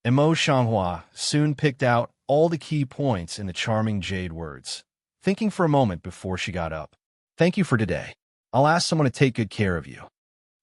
Imo Shanghua soon picked out all the key points in the charming jade words, thinking for a moment before she got up. Thank you for today. I'll ask someone to take good care of you.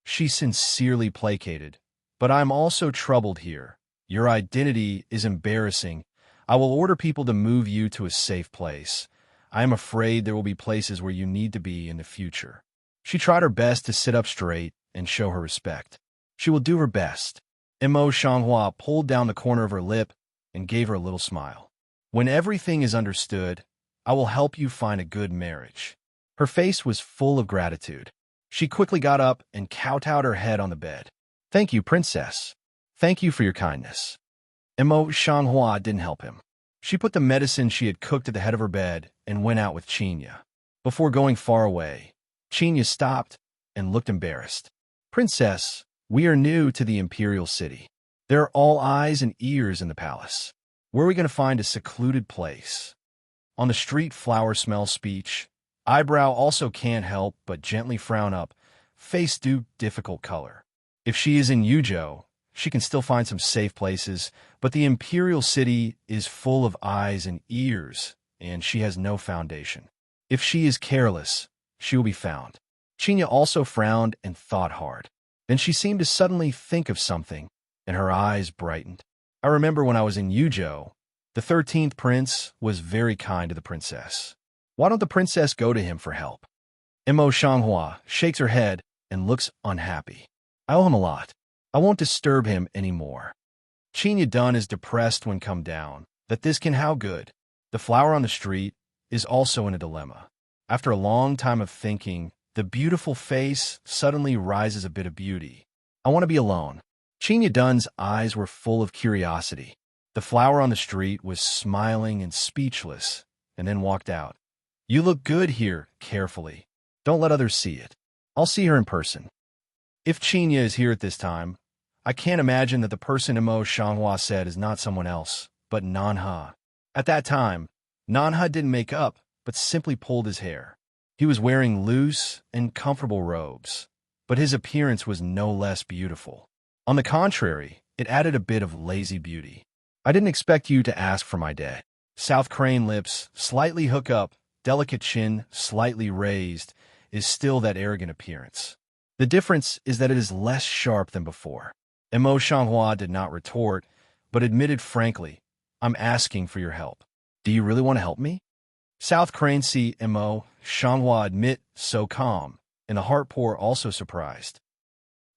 She sincerely placated. But I'm also troubled here. Your identity is embarrassing. I will order people to move you to a safe place. I am afraid there will be places where you need to be in the future. She tried her best to sit up straight and show her respect. She will do her best. Imo Shanghua pulled down the corner of her lip and gave her a little smile. When everything is understood, I will help you find a good marriage. Her face was full of gratitude. She quickly got up and kowtowed her head on the bed. Thank you, princess. Thank you for your kindness. Imo Shanghua didn't help him. She put the medicine she had cooked at the head of her bed and went out with Qinya. Before going far away, Qinya stopped and looked embarrassed. Princess, we are new to the imperial city. There are all eyes and ears in the palace. Where are we going to find a secluded place? On the street, flower smells speech. Eyebrow also can't help but gently frown up. Face due difficult color. If she is in Yuzhou, she can still find some safe places, but the imperial city is full of eyes and ears, and she has no foundation. If she is careless, she will be found. Qinya also frowned and thought hard. Then she seemed to suddenly think of something, and her eyes brightened. I remember when I was in Yuzhou, the 13th prince was very kind to the princess. Why don't the princess go to him for help? Imo Shanghua shakes her head and looks unhappy. I owe him a lot. I won't disturb him anymore. Qinya Dun is depressed when come down. That this can how good. The flower on the street is also in a dilemma. After a long time of thinking, the beautiful face suddenly rises a bit of beauty. I want to be alone. Qinya Dun's eyes were full of curiosity. The flower on the street was smiling and speechless, and then walked out. You look good here, carefully. Don't let others see it. I'll see her in person. If Qinya is here at this time, I can't imagine that the person Imo Shanghua said is not someone else, but Nanha. At that time, Nanha didn't make up, but simply pulled his hair. He was wearing loose and comfortable robes, but his appearance was no less beautiful. On the contrary, it added a bit of lazy beauty. I didn't expect you to ask for my day. South crane lips, slightly hook up, delicate chin, slightly raised, is still that arrogant appearance. The difference is that it is less sharp than before. Imo Shanghua did not retort, but admitted frankly, I'm asking for your help. Do you really want to help me? South Crane see Imo Shanghua admit so calm, and the heart poor also surprised.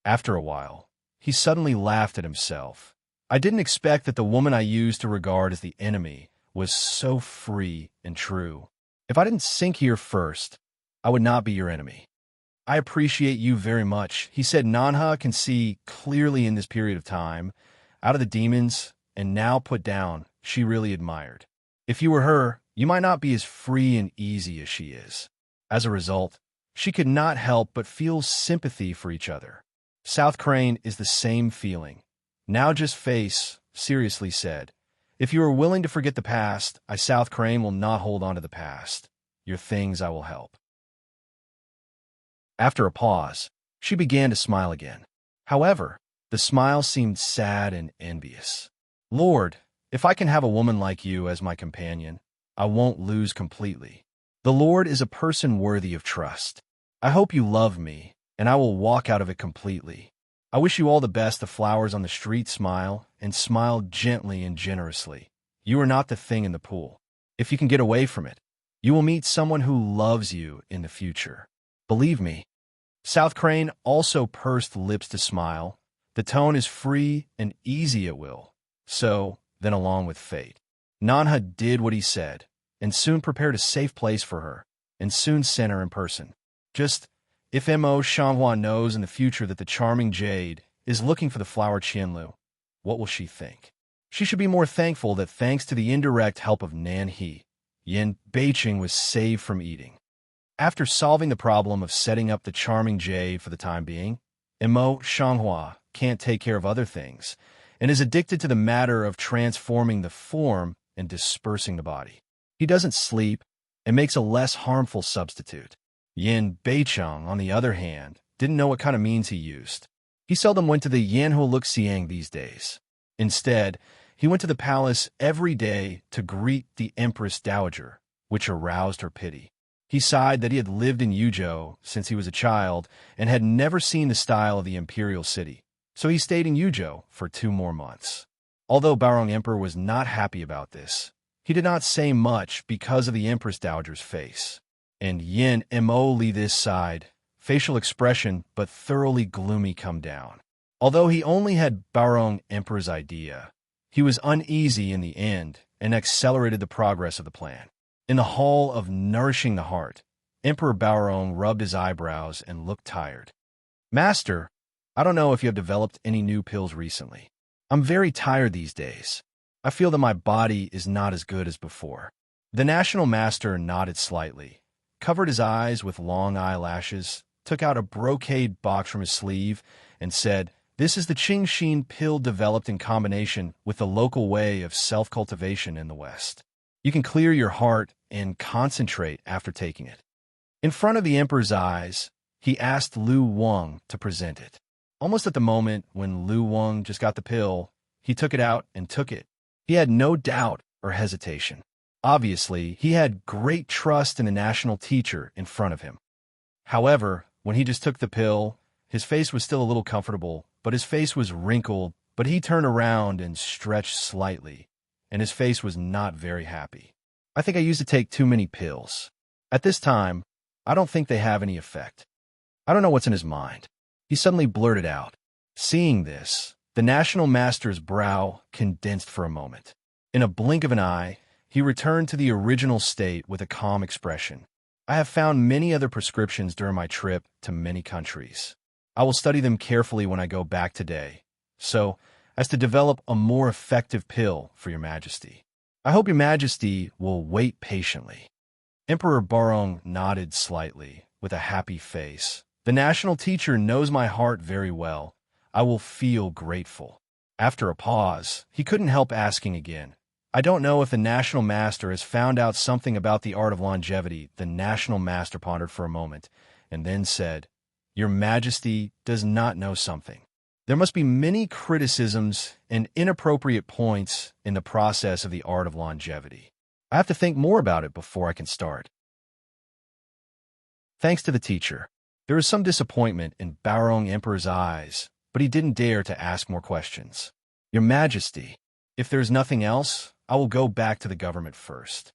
After a while, he suddenly laughed at himself. I didn't expect that the woman I used to regard as the enemy was so free and true. If I didn't sink here first, I would not be your enemy. I appreciate you very much. He said Nanha can see clearly in this period of time, out of the demons, and now put down, she really admired. If you were her, you might not be as free and easy as she is. As a result, she could not help but feel sympathy for each other. South Crane is the same feeling. Now just face, seriously said, if you are willing to forget the past, I South Crane will not hold on to the past. Your things I will help. After a pause, she began to smile again. However, the smile seemed sad and envious. Lord, if I can have a woman like you as my companion, I won't lose completely. The Lord is a person worthy of trust. I hope you love me, and I will walk out of it completely. I wish you all the best. The flowers on the street smile, and smiled gently and generously. You are not the thing in the pool. If you can get away from it, you will meet someone who loves you in the future. Believe me. South Crane also pursed lips to smile. The tone is free and easy at will. So, then along with fate. Nanha did what he said, and soon prepared a safe place for her, and soon sent her in person. Just, if Imo Shanghua knows in the future that the charming Jade is looking for the flower Qianlu, what will she think? She should be more thankful that thanks to the indirect help of Nan He, Yin Beiqing was saved from eating. After solving the problem of setting up the charming Jade for the time being, Imo Shanghua can't take care of other things, and is addicted to the matter of transforming the form and dispersing the body. He doesn't sleep and makes a less harmful substitute. Yin Beicheng, on the other hand, didn't know what kind of means he used. He seldom went to the Yanhuo Luxiang these days. Instead, he went to the palace every day to greet the Empress Dowager, which aroused her pity. He sighed that he had lived in Yuzhou since he was a child and had never seen the style of the imperial city, so he stayed in Yuzhou for 2 more months. Although Baorong Emperor was not happy about this, he did not say much because of the Empress Dowager's face. And Yin Mo Li this side, facial expression but thoroughly gloomy come down. Although he only had Baorong Emperor's idea, he was uneasy in the end and accelerated the progress of the plan. In the hall of nourishing the heart, Emperor Baorong rubbed his eyebrows and looked tired. Master, I don't know if you have developed any new pills recently. I'm very tired these days. I feel that my body is not as good as before. The National Master nodded slightly, covered his eyes with long eyelashes, took out a brocade box from his sleeve, and said, "This is the Qingxin pill developed in combination with the local way of self-cultivation in the West. You can clear your heart and concentrate after taking it." In front of the Emperor's eyes, he asked Lu Wang to present it. Almost at the moment when Lu Wang just got the pill, he took it out and took it. He had no doubt or hesitation. Obviously, he had great trust in the national teacher in front of him. However, when he just took the pill, his face was still a little comfortable, but his face was wrinkled, but he turned around and stretched slightly, and his face was not very happy. "I think I used to take too many pills. At this time, I don't think they have any effect." I don't know what's in his mind. He suddenly blurted out. Seeing this, the National Master's brow condensed for a moment. In a blink of an eye, he returned to the original state with a calm expression. "I have found many other prescriptions during my trip to many countries. I will study them carefully when I go back today, so as to develop a more effective pill for your Majesty. I hope your Majesty will wait patiently." Emperor Baorong nodded slightly, with a happy face. "The national teacher knows my heart very well. I will feel grateful." After a pause, he couldn't help asking again, "I don't know if the National Master has found out something about the art of longevity." The National Master pondered for a moment, and then said, "Your Majesty does not know something. There must be many criticisms and inappropriate points in the process of the art of longevity. I have to think more about it before I can start." Thanks to the teacher, there was some disappointment in Baorong Emperor's eyes, but he didn't dare to ask more questions. "Your Majesty, if there's nothing else, I will go back to the government first."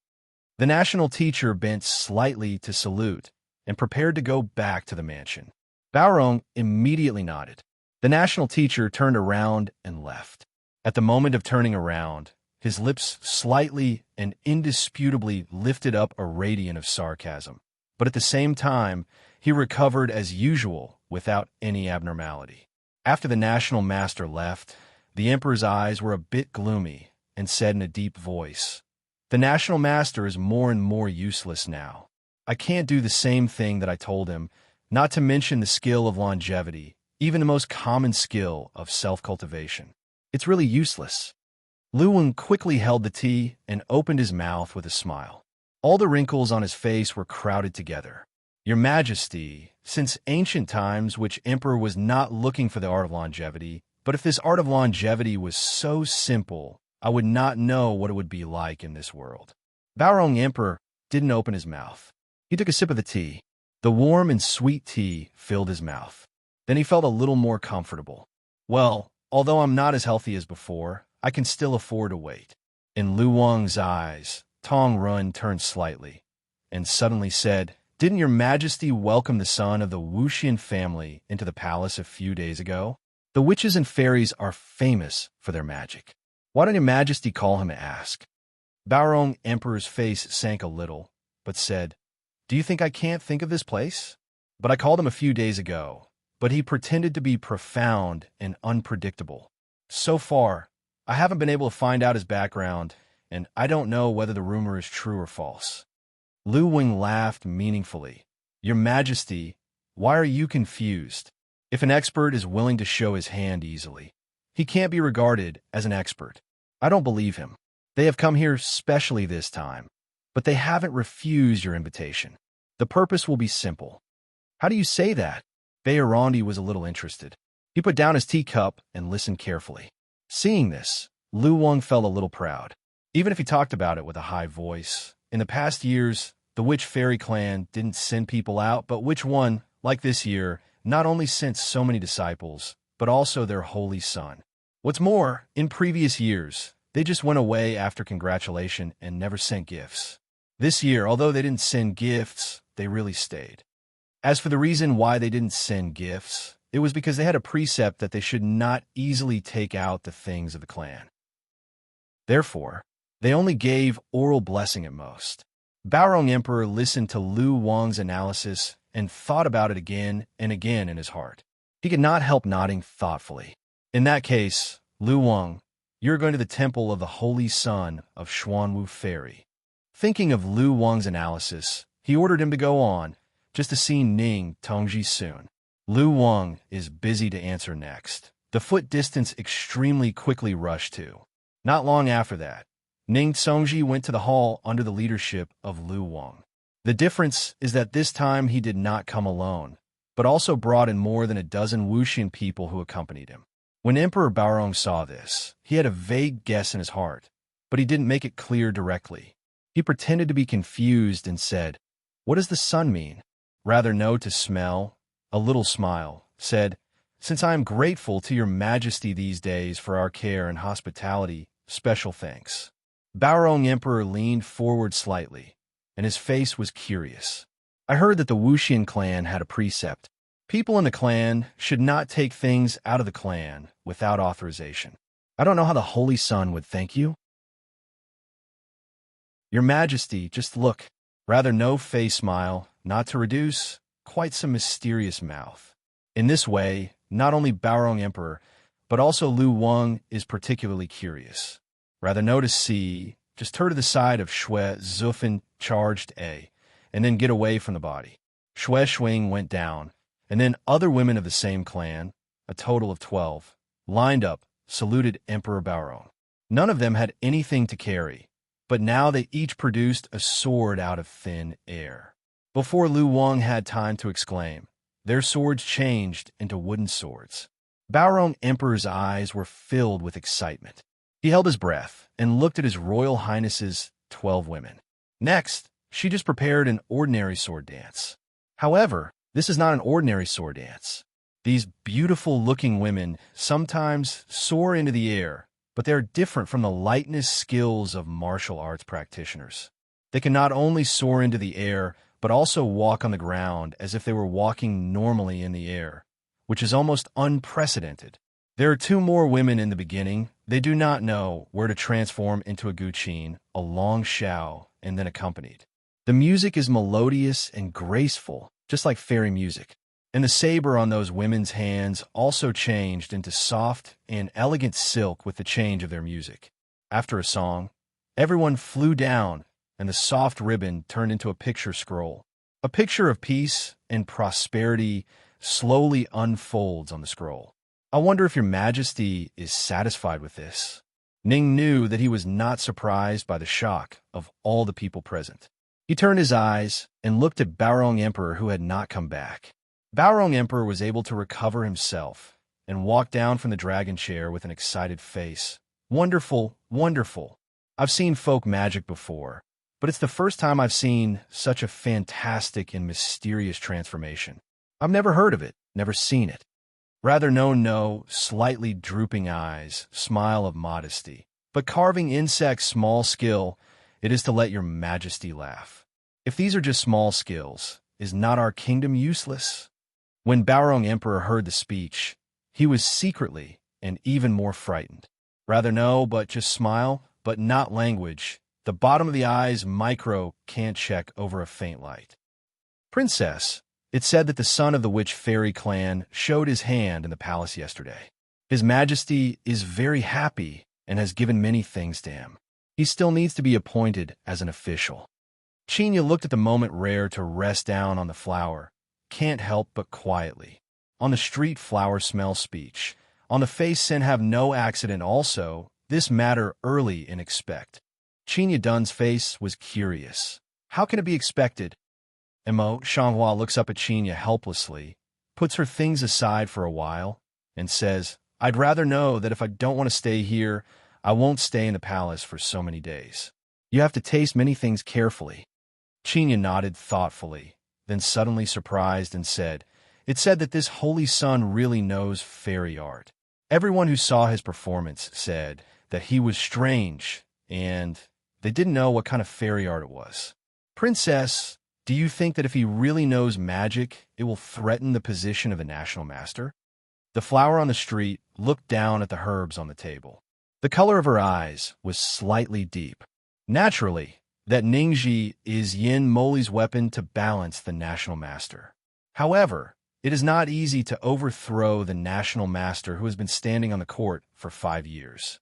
The national teacher bent slightly to salute and prepared to go back to the mansion. Baorong immediately nodded. The national teacher turned around and left. At the moment of turning around, his lips slightly and indisputably lifted up a radiant of sarcasm, but at the same time, he recovered as usual without any abnormality. After the National Master left, the Emperor's eyes were a bit gloomy and said in a deep voice, "The National Master is more and more useless now. I can't do the same thing that I told him, not to mention the skill of longevity, even the most common skill of self-cultivation. It's really useless." Lu Wen quickly held the tea and opened his mouth with a smile. All the wrinkles on his face were crowded together. "Your Majesty, since ancient times which emperor was not looking for the art of longevity, but if this art of longevity was so simple, I would not know what it would be like in this world." Baorong Emperor didn't open his mouth. He took a sip of the tea. The warm and sweet tea filled his mouth. Then he felt a little more comfortable. "Well, although I'm not as healthy as before, I can still afford to wait." In Lu Wang's eyes, Tong Run turned slightly, and suddenly said, "Didn't your Majesty welcome the son of the Wuxian family into the palace a few days ago? The witches and fairies are famous for their magic. Why don't your Majesty call him and ask?" Baorong Emperor's face sank a little, but said, "Do you think I can't think of this place? But I called him a few days ago, but he pretended to be profound and unpredictable. So far, I haven't been able to find out his background, and I don't know whether the rumor is true or false." Lu Wing laughed meaningfully. "Your Majesty, why are you confused? If an expert is willing to show his hand easily, he can't be regarded as an expert. I don't believe him. They have come here specially this time, but they haven't refused your invitation. The purpose will be simple." "How do you say that?" Bayarandi was a little interested. He put down his teacup and listened carefully. Seeing this, Lu Wang felt a little proud. Even if he talked about it with a high voice, in the past years, the Witch Fairy clan didn't send people out, but which one, like this year, not only sent so many disciples, but also their holy son. What's more, in previous years, they just went away after congratulation and never sent gifts. This year, although they didn't send gifts, they really stayed. As for the reason why they didn't send gifts, it was because they had a precept that they should not easily take out the things of the clan. Therefore, they only gave oral blessing at most. Baorong Emperor listened to Lu Wang's analysis and thought about it again and again in his heart. He could not help nodding thoughtfully. In that case, Lu Wang, you're going to the temple of the Holy Son of Xuanwu Fairy. Thinking of Lu Wang's analysis, he ordered him to go on, just to see Ning Tongji soon. Lu Wang is busy to answer next. The foot distance extremely quickly rushed to. Not long after that, Ning Tongji went to the hall under the leadership of Lu Wang. The difference is that this time he did not come alone, but also brought in more than a dozen Wuxian people who accompanied him. When Emperor Baorong saw this, he had a vague guess in his heart, but he didn't make it clear directly. He pretended to be confused and said, "What does the sun mean?" Rather know to smell, a little smile, said, "Since I am grateful to your majesty these days for our care and hospitality, special thanks." Baorong Emperor leaned forward slightly, and his face was curious. "I heard that the Wuxian clan had a precept. People in the clan should not take things out of the clan without authorization. I don't know how the Holy Sun would thank you." "Your Majesty, just look." Rather no face smile, not to reduce, quite some mysterious mouth. In this way, not only Baorong Emperor, but also Lu Wang is particularly curious. Rather no to see, just turn to the side of Shui Zufan charged A, and then get away from the body. Shui Shuing went down, and then other women of the same clan, a total of 12, lined up, saluted Emperor Baorong. None of them had anything to carry, but now they each produced a sword out of thin air. Before Lu Wang had time to exclaim, their swords changed into wooden swords. Baorong Emperor's eyes were filled with excitement. He held his breath and looked at His Royal Highness's 12 women. Next, she just prepared an ordinary sword dance. However, this is not an ordinary sword dance. These beautiful-looking women sometimes soar into the air, but they are different from the lightness skills of martial arts practitioners. They can not only soar into the air, but also walk on the ground as if they were walking normally in the air, which is almost unprecedented. There are 2 more women in the beginning. They do not know where to transform into a guqin, a long shao, and then accompanied. The music is melodious and graceful, just like fairy music. And the saber on those women's hands also changed into soft and elegant silk with the change of their music. After a song, everyone flew down, and the soft ribbon turned into a picture scroll. A picture of peace and prosperity slowly unfolds on the scroll. "I wonder if your majesty is satisfied with this." Ning knew that he was not surprised by the shock of all the people present. He turned his eyes and looked at Baorong Emperor, who had not come back. Baorong Emperor was able to recover himself and walk down from the dragon chair with an excited face. "Wonderful, wonderful. I've seen folk magic before, but it's the first time I've seen such a fantastic and mysterious transformation. I've never heard of it, never seen it." Rather no, slightly drooping eyes, smile of modesty. "But carving insects small skill, it is to let your majesty laugh. If these are just small skills, is not our kingdom useless?" When Baorong Emperor heard the speech, he was secretly and even more frightened. Rather no, but just smile, but not language. The bottom of the eyes micro can't check over a faint light. "Princess, it said that the son of the Witch Fairy clan showed his hand in the palace yesterday. His Majesty is very happy and has given many things to him. He still needs to be appointed as an official." Qinya looked at the moment rare to rest down on the flower, can't help but quietly. On the street flower smell speech. On the face sin have no accident also, this matter early in expect. Qinya Dun's face was curious. How can it be expected? Emo Shanghua looks up at Qinya helplessly, puts her things aside for a while, and says, I'd rather know that if I don't want to stay here, I won't stay in the palace for so many days. You have to taste many things carefully. Chinya nodded thoughtfully, then suddenly surprised and said, It said that this holy son really knows fairy art. Everyone who saw his performance said that he was strange, and they didn't know what kind of fairy art it was. Princess, do you think that if he really knows magic, it will threaten the position of the national master? The flower on the street looked down at the herbs on the table. The color of her eyes was slightly deep. Naturally, that Ningji is Yin Moli's weapon to balance the national master. However, it is not easy to overthrow the national master who has been standing on the court for 5 years.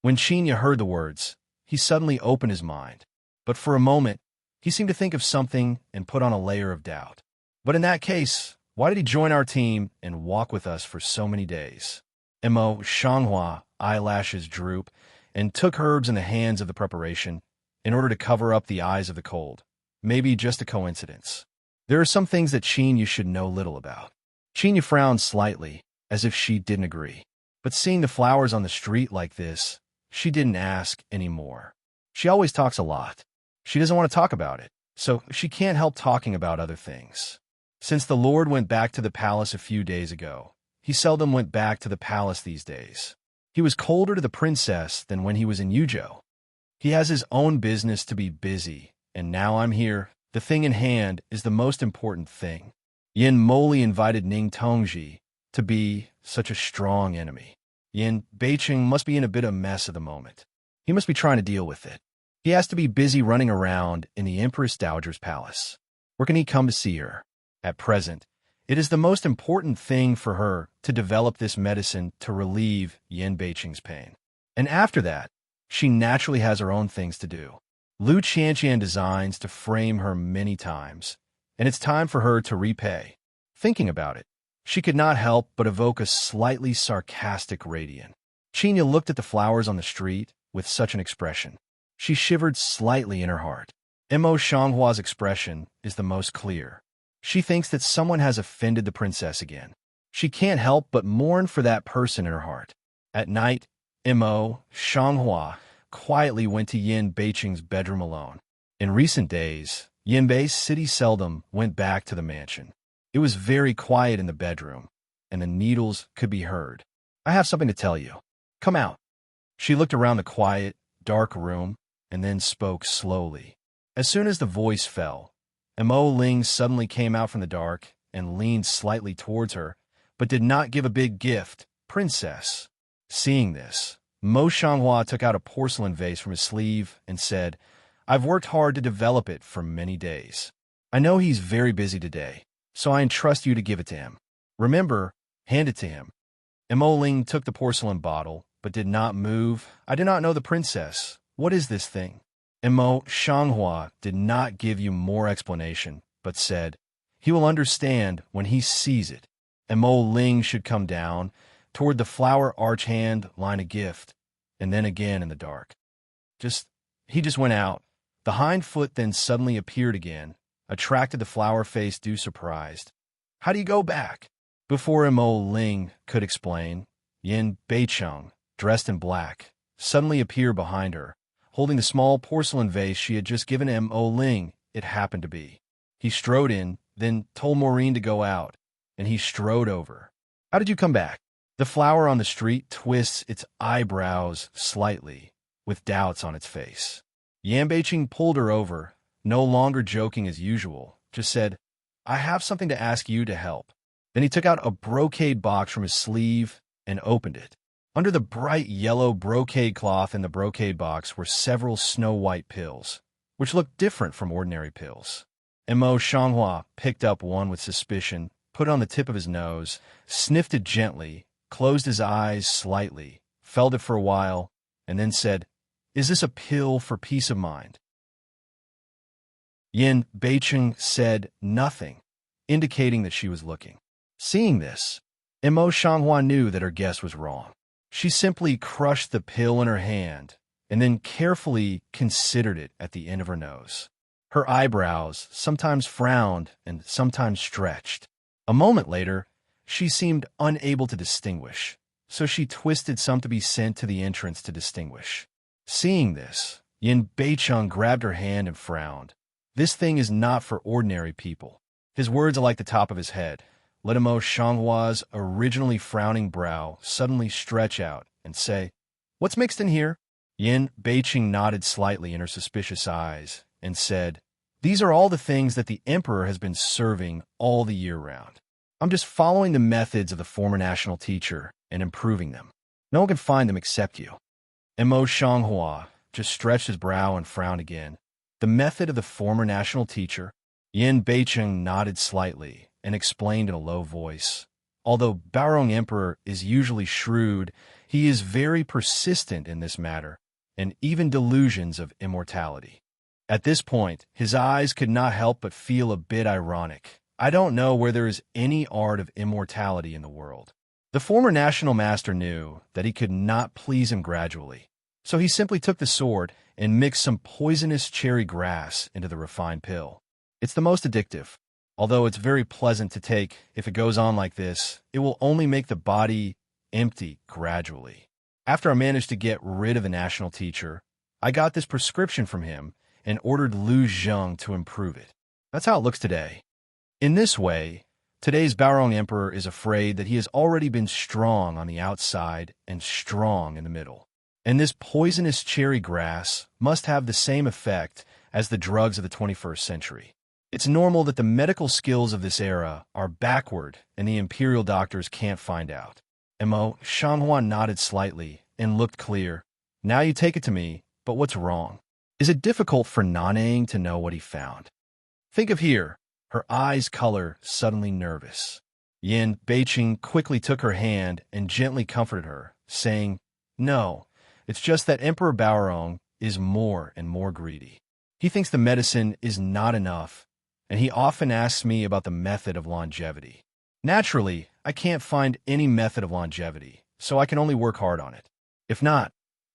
When Chinya heard the words, he suddenly opened his mind. But for a moment, he seemed to think of something and put on a layer of doubt. But in that case, why did he join our team and walk with us for so many days? Mo Shanghua eyelashes droop and took herbs in the hands of the preparation in order to cover up the eyes of the cold. Maybe just a coincidence. There are some things that Chinya should know little about. Chinya frowned slightly, as if she didn't agree. But seeing the flowers on the street like this, she didn't ask any more. She always talks a lot. She doesn't want to talk about it, so she can't help talking about other things. Since the Lord went back to the palace a few days ago, he seldom went back to the palace these days. He was colder to the princess than when he was in Yuzhou. He has his own business to be busy, and now I'm here. The thing in hand is the most important thing. Yin Moli invited Ning Tongji to be such a strong enemy. Yin Beicheng must be in a bit of mess at the moment. He must be trying to deal with it. He has to be busy running around in the Empress Dowager's palace. Where can he come to see her? At present, it is the most important thing for her to develop this medicine to relieve Yin Beicheng's pain. And after that, she naturally has her own things to do. Lu Qianqian designs to frame her many times, and it's time for her to repay. Thinking about it, she could not help but evoke a slightly sarcastic radiance. Chinya looked at the flowers on the street with such an expression. She shivered slightly in her heart. Mo Shanghua's expression is the most clear. She thinks that someone has offended the princess again. She can't help but mourn for that person in her heart. At night, Mo Shanghua quietly went to Yin Beicheng's bedroom alone. In recent days, Yin Bei's city seldom went back to the mansion. It was very quiet in the bedroom, and the needles could be heard. I have something to tell you. Come out. She looked around the quiet, dark room, and then spoke slowly. As soon as the voice fell, Mo Ling suddenly came out from the dark and leaned slightly towards her, but did not give a big gift. Princess. Seeing this, Mo Shanghua took out a porcelain vase from his sleeve and said, I've worked hard to develop it for many days. I know he's very busy today, so I entrust you to give it to him. Remember, hand it to him. Mo Ling took the porcelain bottle, but did not move. I do not know the princess. What is this thing? Mo Shanghua did not give you more explanation, but said, he will understand when he sees it. Mo Ling should come down. Toward the flower arch hand line a gift, and then again in the dark. He just went out. The hind foot then suddenly appeared again, attracted the flower face due surprised. How do you go back? Before Mo Ling could explain, Yin Beicheng, dressed in black, suddenly appeared behind her, holding the small porcelain vase she had just given Mo Ling. It happened to be. He strode in, then told Maureen to go out, and he strode over. How did you come back? The flower on the street twists its eyebrows slightly, with doubts on its face. Yan Beicheng pulled her over, no longer joking as usual, just said, I have something to ask you to help. Then he took out a brocade box from his sleeve and opened it. Under the bright yellow brocade cloth in the brocade box were several snow-white pills, which looked different from ordinary pills. Mo Shanghua picked up one with suspicion, put it on the tip of his nose, sniffed it gently, closed his eyes slightly, felt it for a while, and then said, Is this a pill for peace of mind? Yin Beicheng said nothing, indicating that she was looking. Seeing this, Mo Shanghua knew that her guess was wrong. She simply crushed the pill in her hand and then carefully considered it at the end of her nose. Her eyebrows sometimes frowned and sometimes stretched. A moment later, she seemed unable to distinguish, so she twisted some to be sent to the entrance to distinguish. Seeing this, Yin Beicheng grabbed her hand and frowned. This thing is not for ordinary people. His words are like the top of his head. Let Imo Shanghua's originally frowning brow suddenly stretch out and say, "What's mixed in here?" Yin Beicheng nodded slightly in her suspicious eyes and said, "These are all the things that the emperor has been serving all the year round. I'm just following the methods of the former national teacher and improving them. No one can find them except you." Imo Shanghua just stretched his brow and frowned again. The method of the former national teacher? Yin Beicheng nodded slightly and explained in a low voice. Although Baorong Emperor is usually shrewd, he is very persistent in this matter, and even delusions of immortality. At this point, his eyes could not help but feel a bit ironic. I don't know where there is any art of immortality in the world. The former national master knew that he could not please him gradually, so he simply took the sword and mixed some poisonous cherry grass into the refined pill. It's the most addictive. Although it's very pleasant to take, if it goes on like this, it will only make the body empty gradually. After I managed to get rid of the national teacher, I got this prescription from him and ordered Lu Zheng to improve it. That's how it looks today. In this way, today's Baorong Emperor is afraid that he has already been strong on the outside and strong in the middle. And this poisonous cherry grass must have the same effect as the drugs of the 21st century. It's normal that the medical skills of this era are backward and the imperial doctors can't find out. Imo Shanghua nodded slightly and looked clear. Now you take it to me, but what's wrong? Is it difficult for Nanang to know what he found? Think of here. Her eyes color suddenly nervous. Yin Beicheng quickly took her hand and gently comforted her, saying, "No, it's just that Emperor Baorong is more and more greedy. He thinks the medicine is not enough, and he often asks me about the method of longevity. Naturally, I can't find any method of longevity, so I can only work hard on it. If not,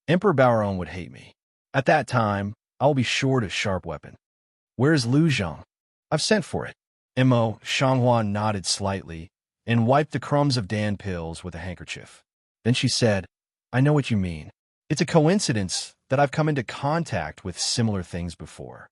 Emperor Baorong would hate me. At that time, I will be short a sharp weapon. Where is Lu Zheng? I've sent for it." Imo Shanghua nodded slightly and wiped the crumbs of Dan pills with a handkerchief. Then she said, "I know what you mean. It's a coincidence that I've come into contact with similar things before.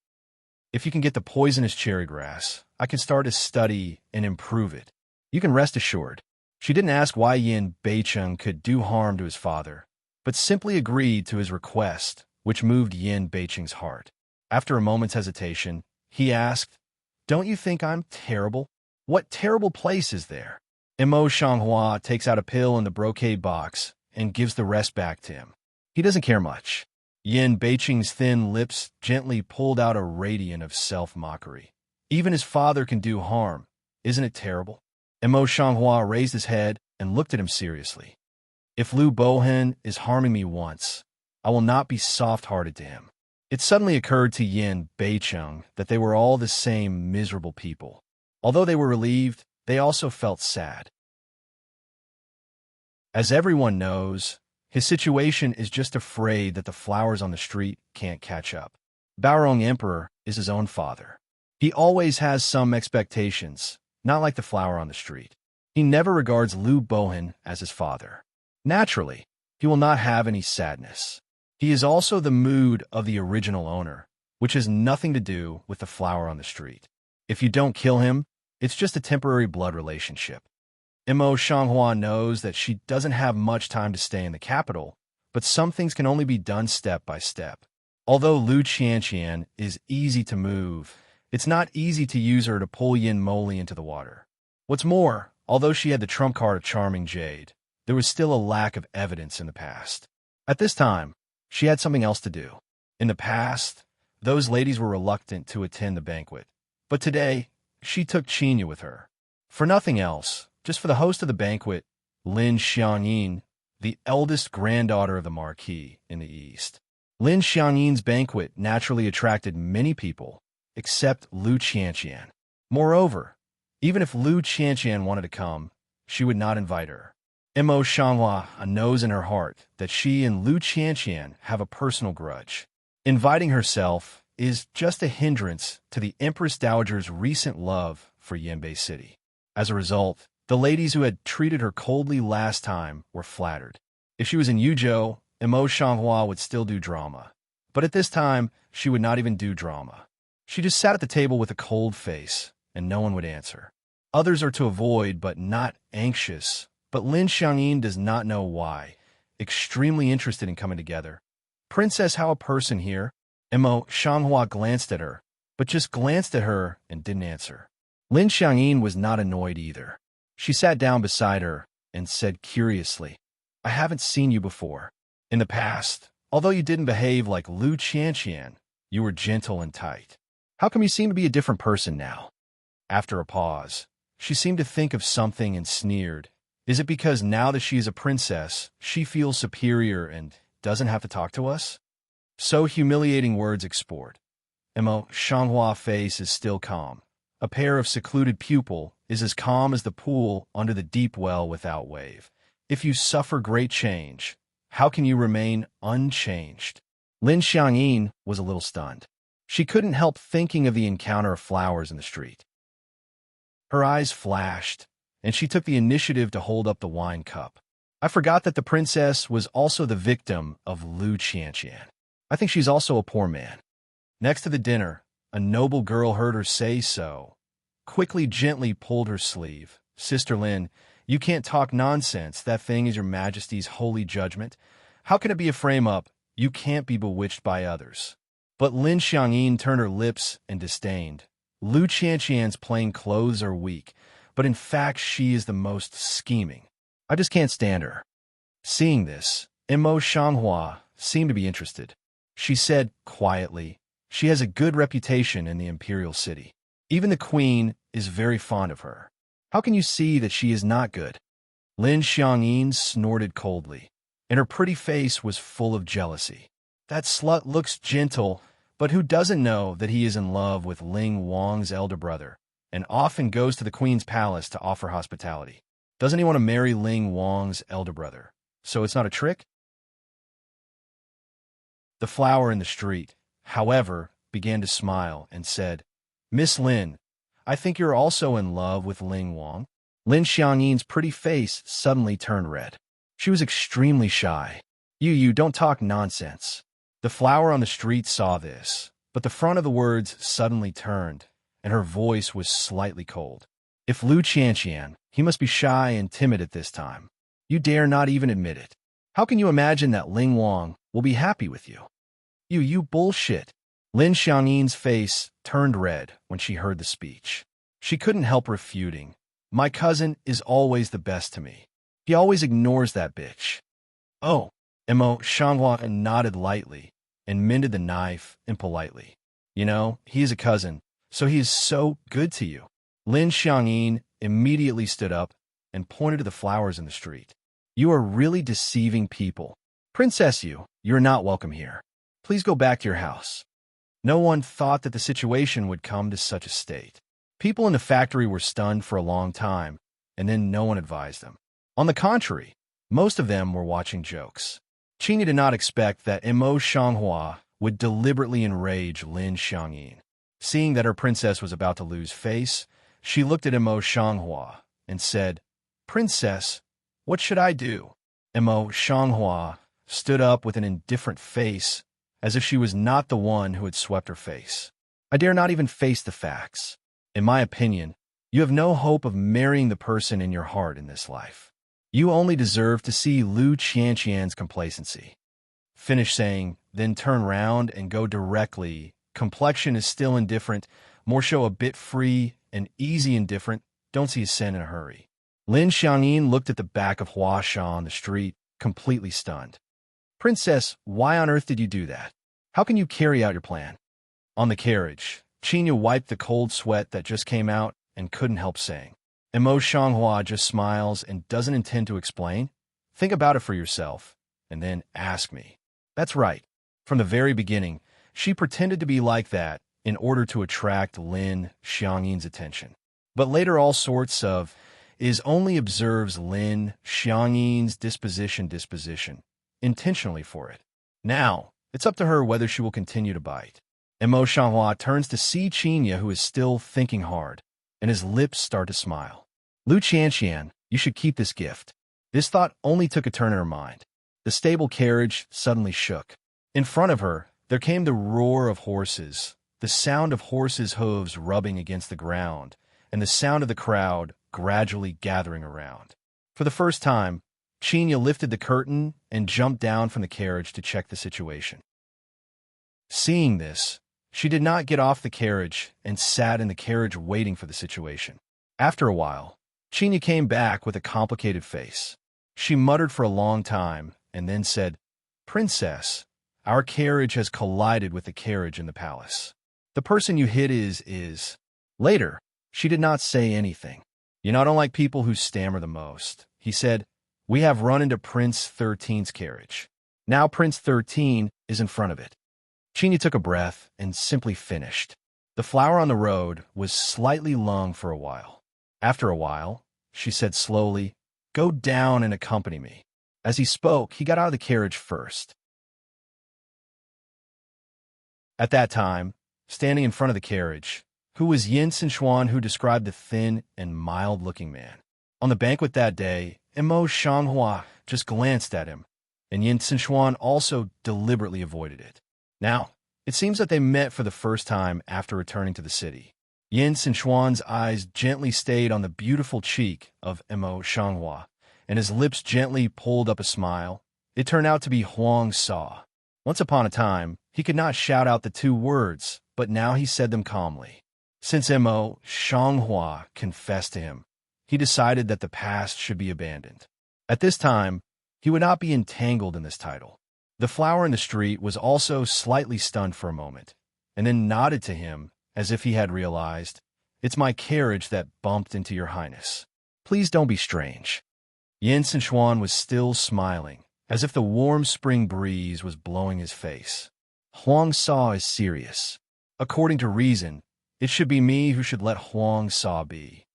If you can get the poisonous cherry grass, I can start to study and improve it. You can rest assured." She didn't ask why Yin Beicheng could do harm to his father, but simply agreed to his request, which moved Yin Beicheng's heart. After a moment's hesitation, he asked, "Don't you think I'm terrible? What terrible place is there?" Imo Shanghua takes out a pill in the brocade box and gives the rest back to him. He doesn't care much. Yin Beicheng's thin lips gently pulled out a radiant of self-mockery. Even his father can do harm. Isn't it terrible? Imo Shanghua raised his head and looked at him seriously. "If Lu Bohan is harming me once, I will not be soft-hearted to him." It suddenly occurred to Yin Beicheng that they were all the same miserable people. Although they were relieved, they also felt sad. As everyone knows, his situation is just afraid that the flowers on the street can't catch up. Baorong Emperor is his own father. He always has some expectations, not like the flower on the street. He never regards Lu Bohan as his father. Naturally, he will not have any sadness. He is also the mood of the original owner, which has nothing to do with the flower on the street. If you don't kill him, it's just a temporary blood relationship. Imo Shanghua knows that she doesn't have much time to stay in the capital, but some things can only be done step by step. Although Lu Qianqian is easy to move, it's not easy to use her to pull Yin Moli into the water. What's more, although she had the trump card of Charming Jade, there was still a lack of evidence in the past. At this time, she had something else to do. In the past, those ladies were reluctant to attend the banquet, but today, she took Qinya with her. For nothing else, just for the host of the banquet, Lin Xiangyin, the eldest granddaughter of the Marquis in the East. Lin Xiangyin's banquet naturally attracted many people, except Lu Qianqian. Moreover, even if Lu Qianqian wanted to come, she would not invite her. Imo Shanghua knows in her heart that she and Lu Qianqian have a personal grudge. Inviting herself is just a hindrance to the Empress Dowager's recent love for Yanbei City. As a result, The ladies who had treated her coldly last time were flattered. If she was in Yuzhou, Immerse Changhua would still do drama. But at this time, she would not even do drama. She just sat at the table with a cold face, and no one would answer. Others are to avoid, but not anxious. But Lin Xiangyin does not know why. Extremely interested in coming together. Princess, how a person here? Immerse Changhua glanced at her, but just glanced at her and didn't answer. Lin Xiangyin was not annoyed either. She sat down beside her and said curiously, I haven't seen you before. In the past, although you didn't behave like Lu Qianqian, you were gentle and tight. How come you seem to be a different person now? After a pause, she seemed to think of something and sneered. Is it because now that she is a princess, she feels superior and doesn't have to talk to us? So humiliating words export. Immerse Changhua's face is still calm. A pair of secluded pupil is as calm as the pool under the deep well without wave. If you suffer great change, how can you remain unchanged? Lin Xiangyin was a little stunned. She couldn't help thinking of the encounter of flowers in the street. Her eyes flashed, and she took the initiative to hold up the wine cup. I forgot that the princess was also the victim of Lu Qianqian. I think she's also a poor man. Next to the dinner, a noble girl heard her say so. Quickly, gently pulled her sleeve. Sister Lin, you can't talk nonsense. That thing is your majesty's holy judgment. How can it be a frame-up? You can't be bewitched by others. But Lin Xiangyin turned her lips and disdained. Lu Qianqian's plain clothes are weak, but in fact she is the most scheming. I just can't stand her. Seeing this, Immerse Changhua seemed to be interested. She said quietly, she has a good reputation in the imperial city. Even the queen is very fond of her. How can you see that she is not good? Lin Xiangyin snorted coldly, and her pretty face was full of jealousy. That slut looks gentle, but who doesn't know that he is in love with Ling Wang's elder brother, and often goes to the queen's palace to offer hospitality? Doesn't he want to marry Ling Wang's elder brother? So it's not a trick? The flower in the street, however, began to smile and said, Miss Lin, I think you're also in love with Ling Wang. Lin Xiangyin's pretty face suddenly turned red. She was extremely shy. You don't talk nonsense. The flower on the street saw this, but the front of the words suddenly turned, and her voice was slightly cold. If Lu Qianqian, he must be shy and timid at this time. You dare not even admit it. How can you imagine that Ling Wang will be happy with you? You bullshit. Lin Xiangyin's face turned red when she heard the speech. She couldn't help refuting. My cousin is always the best to me. He always ignores that bitch. Oh, Immerse Changhua nodded lightly and mended the knife impolitely. You know, he is a cousin, so he is so good to you. Lin Xiangyin immediately stood up and pointed to the flowers in the street. You are really deceiving people. Princess, you're not welcome here. Please go back to your house. No one thought that the situation would come to such a state. People in the factory were stunned for a long time, and then no one advised them. On the contrary, most of them were watching jokes. Qingyi did not expect that Immerse Changhua would deliberately enrage Lin Xiangyin. Seeing that her princess was about to lose face, she looked at Immerse Changhua and said, Princess, what should I do? Immerse Changhua stood up with an indifferent face, as if she was not the one who had swept her face. I dare not even face the facts. In my opinion, you have no hope of marrying the person in your heart in this life. You only deserve to see Lu Qianqian's complacency. Finish saying, then turn round and go directly. Complexion is still indifferent, more show a bit free and easy indifferent, don't see a sin in a hurry. Lin Xiangyin looked at the back of Huasha on the street, completely stunned. Princess, why on earth did you do that? How can you carry out your plan? On the carriage, Qingyi wiped the cold sweat that just came out and couldn't help saying, Immerse Changhua just smiles and doesn't intend to explain. Think about it for yourself, and then ask me. That's right. From the very beginning, she pretended to be like that in order to attract Lin Xiangyin's attention. But later all sorts of is only observes Lin Xiangyin's disposition intentionally for it. Now, it's up to her whether she will continue to bite. Immerse Changhua turns to see Qingyi, who is still thinking hard, and his lips start to smile. Lu Qianxian, you should keep this gift. This thought only took a turn in her mind. The stable carriage suddenly shook. In front of her, there came the roar of horses, the sound of horses' hooves rubbing against the ground, and the sound of the crowd gradually gathering around. For the first time, Qinya lifted the curtain and jumped down from the carriage to check the situation. Seeing this, she did not get off the carriage and sat in the carriage waiting for the situation. After a while, Qinya came back with a complicated face. She muttered for a long time and then said, "Princess, our carriage has collided with the carriage in the palace. The person you hit is." Later, she did not say anything. "You know, I don't like people who stammer the most," he said. "We have run into Prince 13's carriage. Now Prince 13 is in front of it." Qinya took a breath and simply finished. The flower on the road was slightly lung for a while. After a while, she said slowly, "Go down and accompany me." As he spoke, he got out of the carriage first. At that time, standing in front of the carriage, who was Yin Sichuan, who described the thin and mild-looking man. On the banquet that day, Mo Shanghua just glanced at him, and Yin Sichuan also deliberately avoided it. Now, it seems that they met for the first time after returning to the city. Yin Sichuan's eyes gently stayed on the beautiful cheek of Mo Shanghua, and his lips gently pulled up a smile. It turned out to be Huang Sa. Once upon a time, he could not shout out the two words, but now he said them calmly. Since Mo Shanghua confessed to him, he decided that the past should be abandoned. At this time, he would not be entangled in this title. The flower in the street was also slightly stunned for a moment, and then nodded to him as if he had realized, "It's my carriage that bumped into your highness. Please don't be strange." Yin Sichuan was still smiling, as if the warm spring breeze was blowing his face. "Huang Sa is serious. According to reason, it should be me who should let Huang Sa be."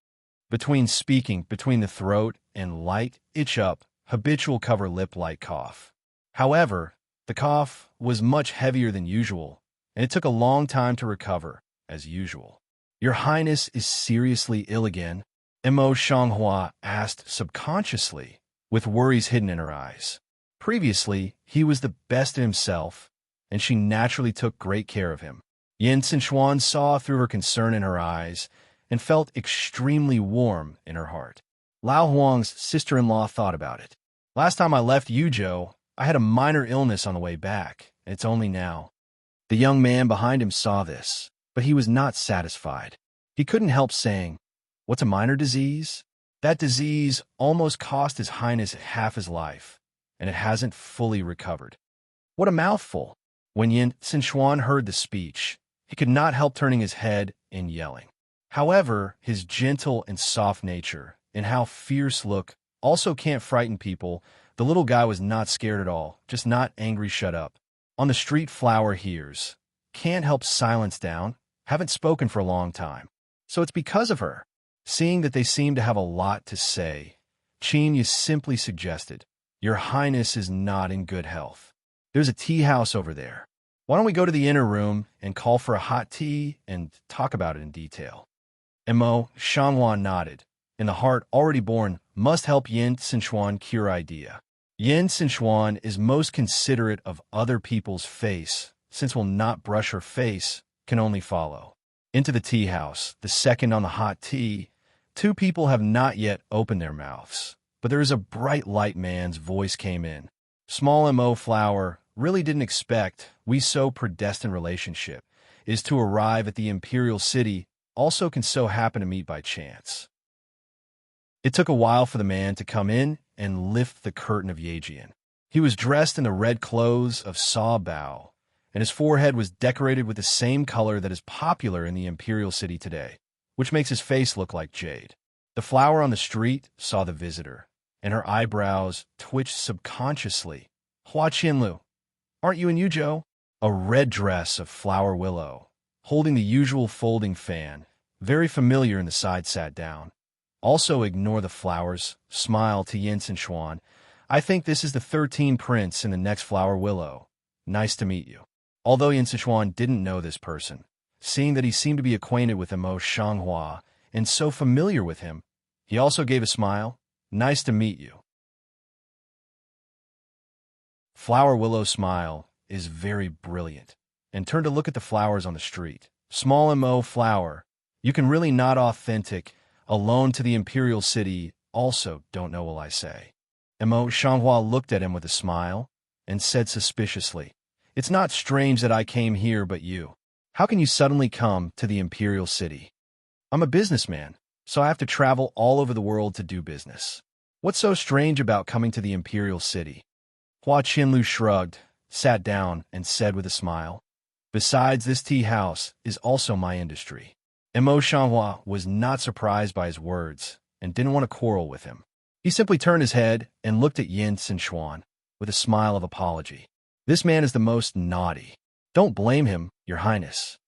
Between speaking, between the throat and light itch up, habitual cover lip like cough. However, the cough was much heavier than usual, and it took a long time to recover, as usual. "Your Highness is seriously ill again?" Mo Shanghua asked subconsciously, with worries hidden in her eyes. Previously, he was the best of himself, and she naturally took great care of him. Yin Sichuan saw through her concern in her eyes and felt extremely warm in her heart. Lao Huang's sister-in-law thought about it. "Last time I left Yuzhou, I had a minor illness on the way back, and it's only now." The young man behind him saw this, but he was not satisfied. He couldn't help saying, "What's a minor disease?" "That disease almost cost His Highness half his life, and it hasn't fully recovered." What a mouthful! When Yin Sichuan heard the speech, he could not help turning his head and yelling. However, his gentle and soft nature, and how fierce look, also can't frighten people. The little guy was not scared at all, just not angry. "Shut up." On the street, flower hears. Can't help silence down. Haven't spoken for a long time. So it's because of her. Seeing that they seem to have a lot to say, Qinya simply suggested, "Your Highness is not in good health. There's a tea house over there. Why don't we go to the inner room and call for a hot tea and talk about it in detail?" Mo Shanghua nodded, and the heart already born must help Yin Sichuan cure idea. Yin Sichuan is most considerate of other people's face, since will not brush her face, can only follow. Into the tea house, the second on the hot tea. Two people have not yet opened their mouths, but there is a bright light man's voice came in. "Small Mo flower really didn't expect we so predestined relationship is to arrive at the imperial city, also can so happen to meet by chance." It took a while for the man to come in and lift the curtain of Yejian. He was dressed in the red clothes of Saw Bao, and his forehead was decorated with the same color that is popular in the imperial city today, which makes his face look like jade. The flower on the street saw the visitor, and her eyebrows twitched subconsciously. "Hua Qianlu, aren't you in Yuzhou?" A red dress of flower willow, holding the usual folding fan, very familiar in the side, sat down. "Also ignore the flowers," smiled to Yin Sichuan. "I think this is the 13 prince in the next flower willow. Nice to meet you." Although Yin Sichuan didn't know this person, seeing that he seemed to be acquainted with Mo Shanghua and so familiar with him, He also gave a smile. Nice to meet you. Flower Willow's smile is very brilliant and turned to look at the flowers on the street. Small Mo flower, you can really not authentic, alone to the imperial city, also don't know will I say. Mo Shanghua looked at him with a smile and said suspiciously, It's not strange that I came here but you. How can you suddenly come to the imperial city? I'm a businessman, so I have to travel all over the world to do business. What's so strange about coming to the imperial city? Hua Qianlu shrugged, sat down, and said with a smile, Besides, this tea house is also my industry. Mo Shanghua was not surprised by his words and didn't want to quarrel with him. He simply turned his head and looked at Yin Sichuan with a smile of apology. This man is the most naughty. Don't blame him, Your Highness.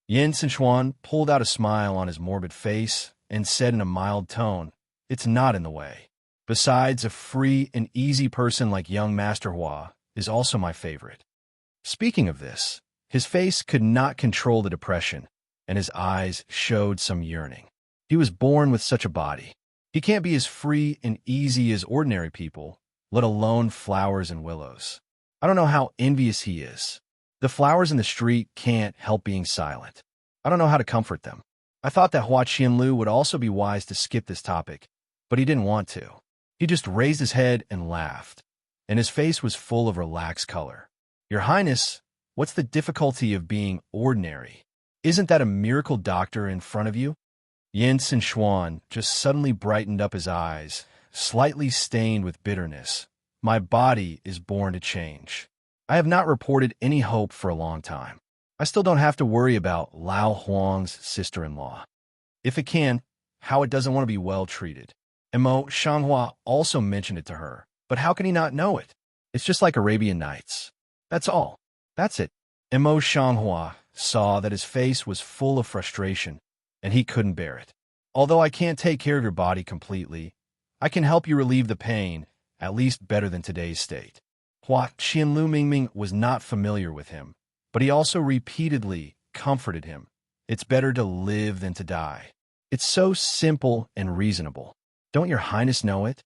Yin Sichuan pulled out a smile on his morbid face and said in a mild tone, It's not in the way. Besides, a free and easy person like young Master Hua is also my favorite. Speaking of this, his face could not control the depression, and his eyes showed some yearning. He was born with such a body. He can't be as free and easy as ordinary people, let alone flowers and willows. I don't know how envious he is. The flowers in the street can't help being silent. I don't know how to comfort them. I thought that Hua Qianlu would also be wise to skip this topic, but he didn't want to. He just raised his head and laughed, and his face was full of relaxed color. Your Highness, what's the difficulty of being ordinary? Isn't that a miracle doctor in front of you? Yin Sichuan just suddenly brightened up his eyes, slightly stained with bitterness. My body is born to change. I have not reported any hope for a long time. I still don't have to worry about Lao Huang's sister-in-law. If it can, how it doesn't want to be well treated. Mo Shanghua also mentioned it to her, but how can he not know it? It's just like Arabian Nights. That's all. That's it. Mo Shanghua saw that his face was full of frustration, and he couldn't bear it. Although I can't take care of your body completely, I can help you relieve the pain, at least better than today's state. Hua Qianlu Mingming was not familiar with him, but he also repeatedly comforted him. It's better to live than to die. It's so simple and reasonable. Don't your highness know it?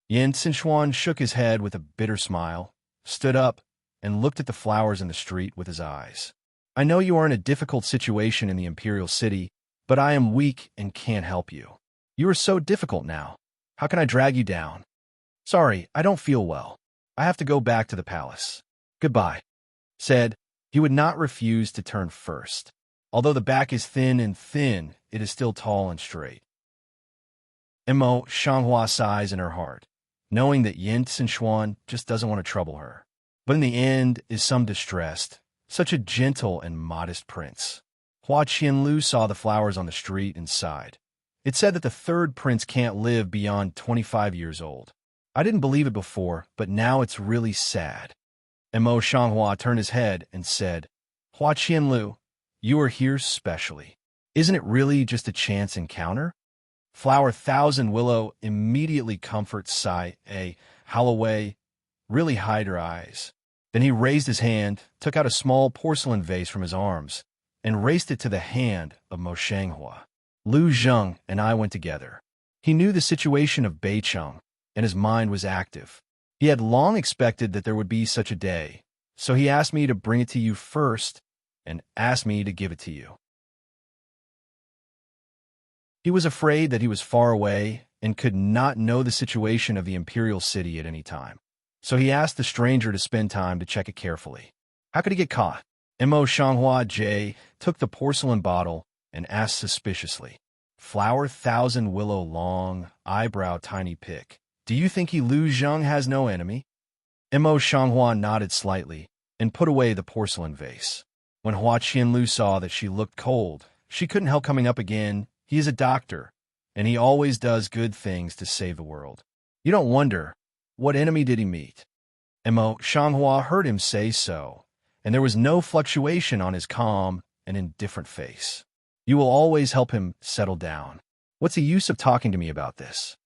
Yin Sichuan shook his head with a bitter smile, stood up, and looked at the flowers in the street with his eyes. I know you are in a difficult situation in the imperial city, but I am weak and can't help you. You are so difficult now. How can I drag you down? Sorry, I don't feel well. I have to go back to the palace. Goodbye. Said, he would not refuse to turn first. Although the back is thin, it is still tall and straight. Mo Shanghua sighs in her heart, knowing that Yin Sichuan just doesn't want to trouble her. But in the end is some distressed, such a gentle and modest prince. Hua Qianlu saw the flowers on the street and sighed. It said that the third prince can't live beyond 25 years old. I didn't believe it before, but now it's really sad. Mo Shanghua turned his head and said, Hua Qianlu, you are here specially. Isn't it really just a chance encounter? Flower Thousand Willow immediately comforts Sai A. Holloway, really hide her eyes. Then he raised his hand, took out a small porcelain vase from his arms, and raised it to the hand of Mo Shanghua. Lu Zheng and I went together. He knew the situation of Beicheng, and his mind was active. He had long expected that there would be such a day, so he asked me to bring it to you first, and asked me to give it to you. He was afraid that he was far away and could not know the situation of the imperial city at any time. So he asked the stranger to spend time to check it carefully. How could he get caught? Mo Shanghua J took the porcelain bottle and asked suspiciously, Flower Thousand Willow Long, Eyebrow Tiny Pick, do you think Lu Zheng has no enemy? Mo Shanghua nodded slightly and put away the porcelain vase. When Hua Qianlu saw that she looked cold, she couldn't help coming up again. He is a doctor, and he always does good things to save the world. You don't wonder, what enemy did he meet? Mo Shanghua heard him say so, and there was no fluctuation on his calm and indifferent face. You will always help him settle down. What's the use of talking to me about this?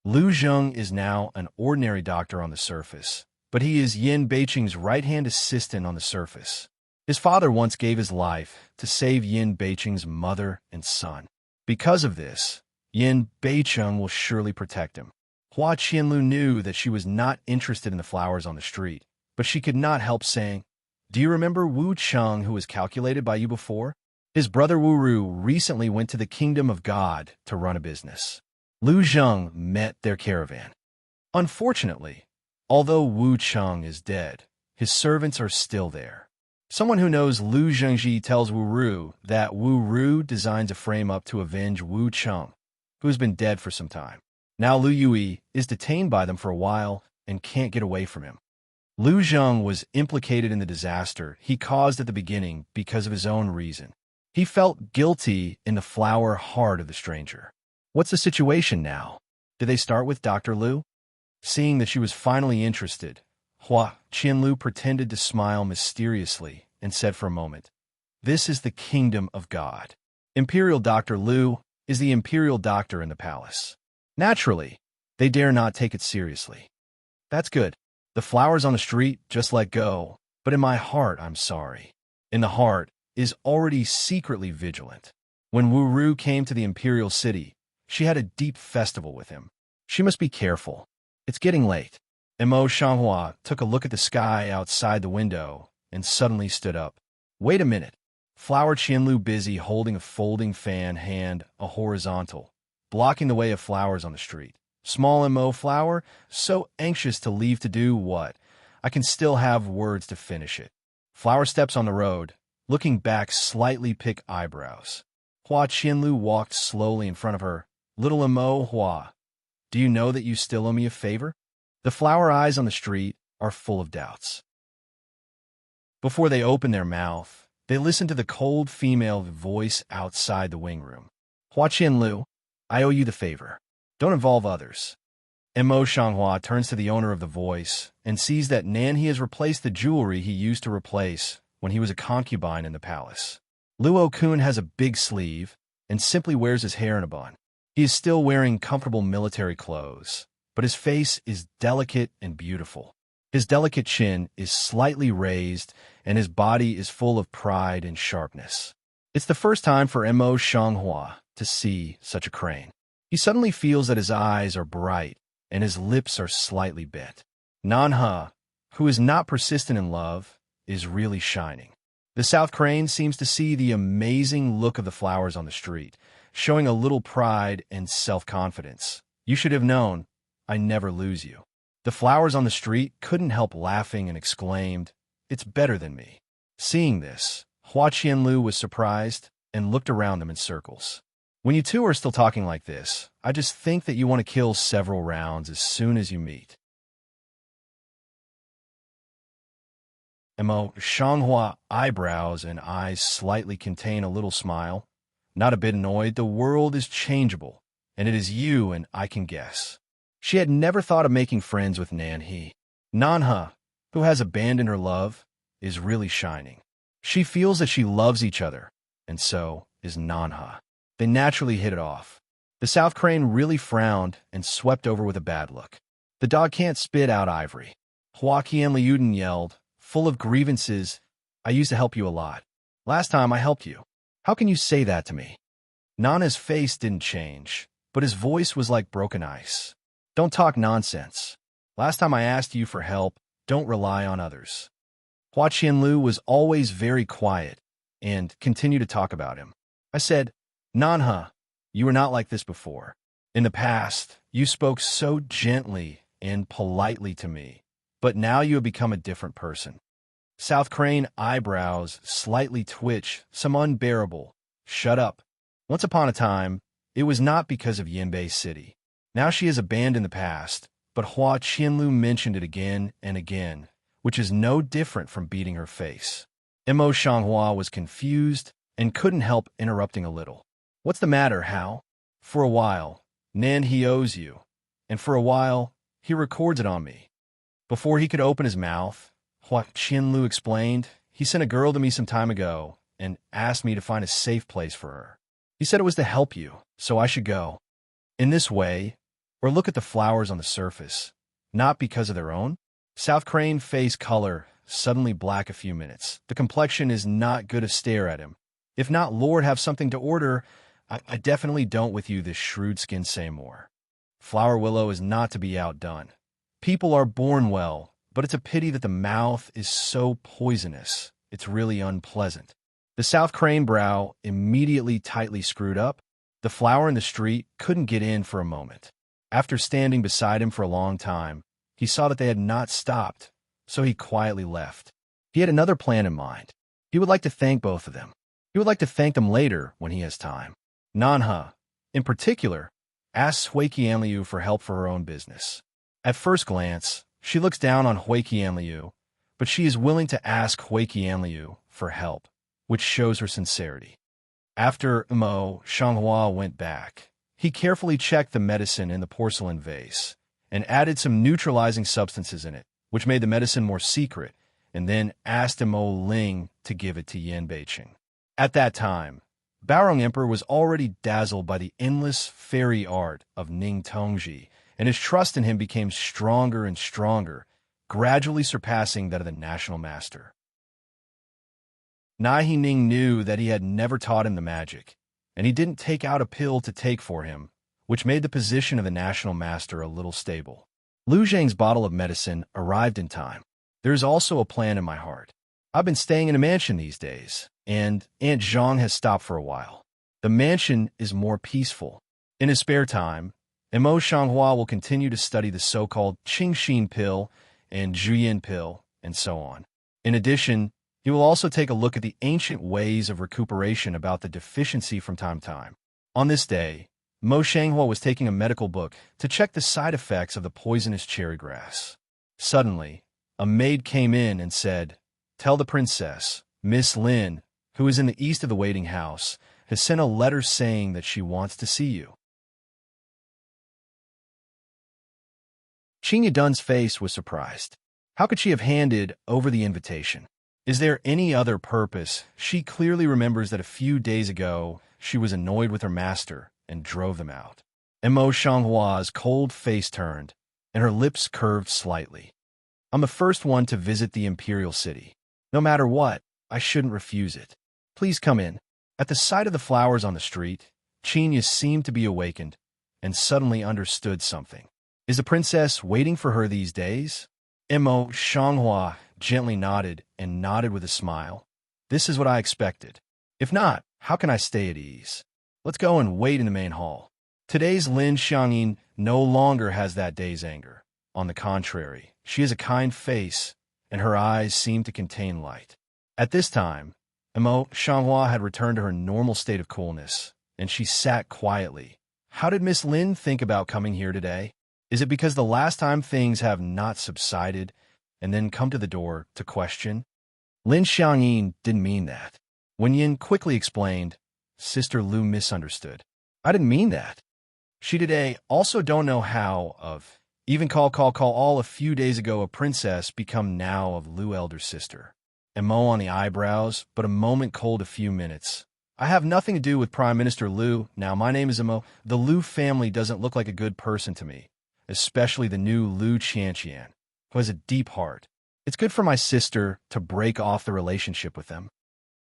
Lu Zheng is now an ordinary doctor on the surface, but he is Yin Beicheng's right-hand assistant on the surface. His father once gave his life to save Yin Beicheng's mother and son. Because of this, Yin Beicheng will surely protect him. Hua Qianlu knew that she was not interested in the flowers on the street, but she could not help saying, "Do you remember Wu Cheng, who was calculated by you before? His brother Wu Ru recently went to the kingdom of God to run a business. Lu Zheng met their caravan. Unfortunately, although Wu Cheng is dead, his servants are still there. Someone who knows Lu Zhengji tells Wu Ru that Wu Ru designs a frame-up to avenge Wu Cheng, who has been dead for some time. Now Lu Yui is detained by them for a while and can't get away from him. Lu Zheng was implicated in the disaster he caused at the beginning because of his own reason. He felt guilty in the flower heart of the stranger. What's the situation now? Did they start with Dr. Lu? Seeing that she was finally interested, Hua Qianlu pretended to smile mysteriously and said for a moment, "This is the kingdom of God. Imperial Dr. Lu is the imperial doctor in the palace. Naturally, they dare not take it seriously. That's good. The flowers on the street just let go, but in my heart I'm sorry." In the heart is already secretly vigilant. When Wu Ru came to the imperial city, she had a deep festival with him. She must be careful. It's getting late. Mo Shanghua took a look at the sky outside the window and suddenly stood up. Wait a minute. Flower Qianlu busy holding a folding fan hand, a horizontal, blocking the way of flowers on the street. Small Mo flower, so anxious to leave to do what? I can still have words to finish it. Flower steps on the road, looking back slightly pick eyebrows. Hua Qianlu walked slowly in front of her. Little Mo Hua, do you know that you still owe me a favor? The flower eyes on the street are full of doubts. Before they open their mouth, they listen to the cold female voice outside the wing room. Hua Qianlu, I owe you the favor. Don't involve others. Mo Shanghua turns to the owner of the voice and sees that Nan he has replaced the jewelry he used to replace when he was a concubine in the palace. Luo Kun has a big sleeve and simply wears his hair in a bun. He is still wearing comfortable military clothes, but his face is delicate and beautiful. His delicate chin is slightly raised, and his body is full of pride and sharpness. It's the first time for Mo Shanghua to see such a crane. He suddenly feels that his eyes are bright, and his lips are slightly bent. Nanha, who is not persistent in love, is really shining. The South Crane seems to see the amazing look of the flowers on the street, showing a little pride and self-confidence. You should have known, I never lose you. The flowers on the street couldn't help laughing and exclaimed, It's better than me. Seeing this, Hua Qianlu was surprised and looked around them in circles. When you two are still talking like this, I just think that you want to kill several rounds as soon as you meet. Mo Shanghua eyebrows and eyes slightly contain a little smile. Not a bit annoyed, the world is changeable, and it is you and I can guess. She had never thought of making friends with Nanhe. Nanha, who has abandoned her love, is really shining. She feels that she loves each other, and so is Nanha. They naturally hit it off. The South Crane really frowned and swept over with a bad look. The dog can't spit out ivory. Hua Qianliuden yelled, full of grievances, I used to help you a lot. Last time I helped you. How can you say that to me? Nana's face didn't change, but his voice was like broken ice. Don't talk nonsense. Last time I asked you for help, don't rely on others. Hua Qianlu was always very quiet and continued to talk about him. I said, Nanha, you were not like this before. In the past, you spoke so gently and politely to me, but now you have become a different person. South Crane eyebrows slightly twitch, some unbearable. Shut up. Once upon a time, it was not because of Yinbei City. Now she has abandoned the past, but Hua Qianlu mentioned it again and again, which is no different from beating her face. Mo Shanghua was confused and couldn't help interrupting a little. What's the matter, Hao? For a while, Nan he owes you, and for a while, he records it on me. Before he could open his mouth, Hua Qianlu explained, he sent a girl to me some time ago and asked me to find a safe place for her. He said it was to help you, so I should go. In this way, or look at the flowers on the surface, not because of their own. South Crane face color, suddenly black a few minutes. The complexion is not good to stare at him. If not, Lord have something to order, I definitely don't with you this shrewd skin say more. Flower willow is not to be outdone. People are born well, but it's a pity that the mouth is so poisonous. It's really unpleasant. The South Crane brow immediately tightly screwed up. The flower in the street couldn't get in for a moment. After standing beside him for a long time, he saw that they had not stopped, so he quietly left. He had another plan in mind. He would like to thank both of them. He would like to thank them later when he has time. Nanha, in particular, asks Hui Qianliu for help for her own business. At first glance, she looks down on Hui Qianliu, but she is willing to ask Hui Qianliu for help, which shows her sincerity. After Mo Shanghua went back, he carefully checked the medicine in the porcelain vase and added some neutralizing substances in it, which made the medicine more secret, and then asked Mo Ling to give it to Yan Beiqing. At that time, Baorong Emperor was already dazzled by the endless fairy art of Ning Tongji, and his trust in him became stronger and stronger, gradually surpassing that of the national master. Nai Ning knew that he had never taught him the magic, and he didn't take out a pill to take for him, which made the position of the national master a little stable. Lu Zhang's bottle of medicine arrived in time. There is also a plan in my heart. I've been staying in a mansion these days, and Aunt Zhang has stopped for a while. The mansion is more peaceful. In his spare time, Mo Shanghua will continue to study the so-called Qingxin pill and Zhuyin pill, and so on. In addition, he will also take a look at the ancient ways of recuperation about the deficiency from time to time. On this day, Mo Shanghua was taking a medical book to check the side effects of the poisonous cherry grass. Suddenly, a maid came in and said, "Tell the princess, Miss Lin, who is in the east of the waiting house, has sent a letter saying that she wants to see you." Qing Yadun's face was surprised. How could she have handed over the invitation? Is there any other purpose? She clearly remembers that a few days ago she was annoyed with her master and drove them out. Mo Shanghua's cold face turned, and her lips curved slightly. "I'm the first one to visit the imperial city. No matter what, I shouldn't refuse it. Please come in." At the sight of the flowers on the street, Qinya seemed to be awakened and suddenly understood something. Is the princess waiting for her these days? Mo Shanghua gently nodded and nodded with a smile. "This is what I expected. If not, how can I stay at ease? Let's go and wait in the main hall." Today's Lin Xiangyin no longer has that day's anger. On the contrary, she has a kind face, and her eyes seem to contain light. At this time, Mo Shanghua had returned to her normal state of coolness, and she sat quietly. How did Miss Lin think about coming here today? Is it because the last time things have not subsided and then come to the door to question? Lin Xiangyin didn't mean that. Wen Yin quickly explained, "Sister Lu misunderstood. I didn't mean that. She today also don't know how of, even call all a few days ago a princess become now of Lu elder sister." Mo on the eyebrows, but a moment cold a few minutes. "I have nothing to do with Prime Minister Lu. Now, my name is Mo. The Lu family doesn't look like a good person to me, especially the new Lu Qianqian, who has a deep heart. It's good for my sister to break off the relationship with them."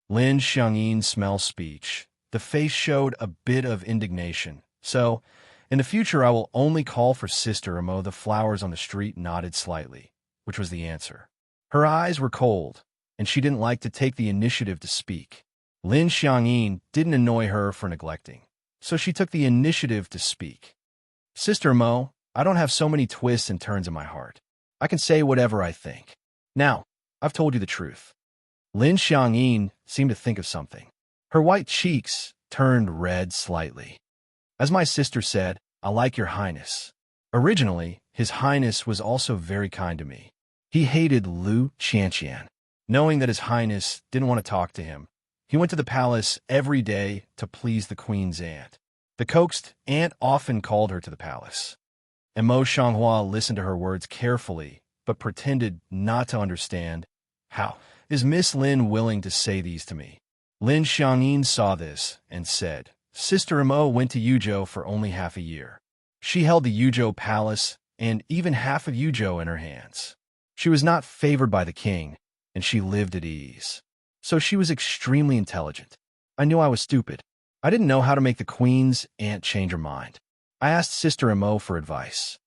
Lin Xiangyin smelled speech. The face showed a bit of indignation. "So, in the future I will only call for Sister Mo." The flowers on the street nodded slightly, which was the answer. Her eyes were cold, and she didn't like to take the initiative to speak. Lin Xiangyin didn't annoy her for neglecting, so she took the initiative to speak. "Sister Mo, I don't have so many twists and turns in my heart. I can say whatever I think. Now, I've told you the truth." Lin Xiangyin seemed to think of something. Her white cheeks turned red slightly. "As my sister said, I like your highness." Originally, his highness was also very kind to me. He hated Lu Qianqian. Knowing that his highness didn't want to talk to him, he went to the palace every day to please the queen's aunt. The coaxed aunt often called her to the palace. And Mo Shanghua listened to her words carefully, but pretended not to understand. "How is Miss Lin willing to say these to me?" Lin Xiangyin saw this and said, "Sister Mo went to Yuzhou for only half a year. She held the Yuzhou palace and even half of Yuzhou in her hands. She was not favored by the king, and she lived at ease. So she was extremely intelligent. I knew I was stupid. I didn't know how to make the queen's aunt change her mind. I asked Sister Mo for advice.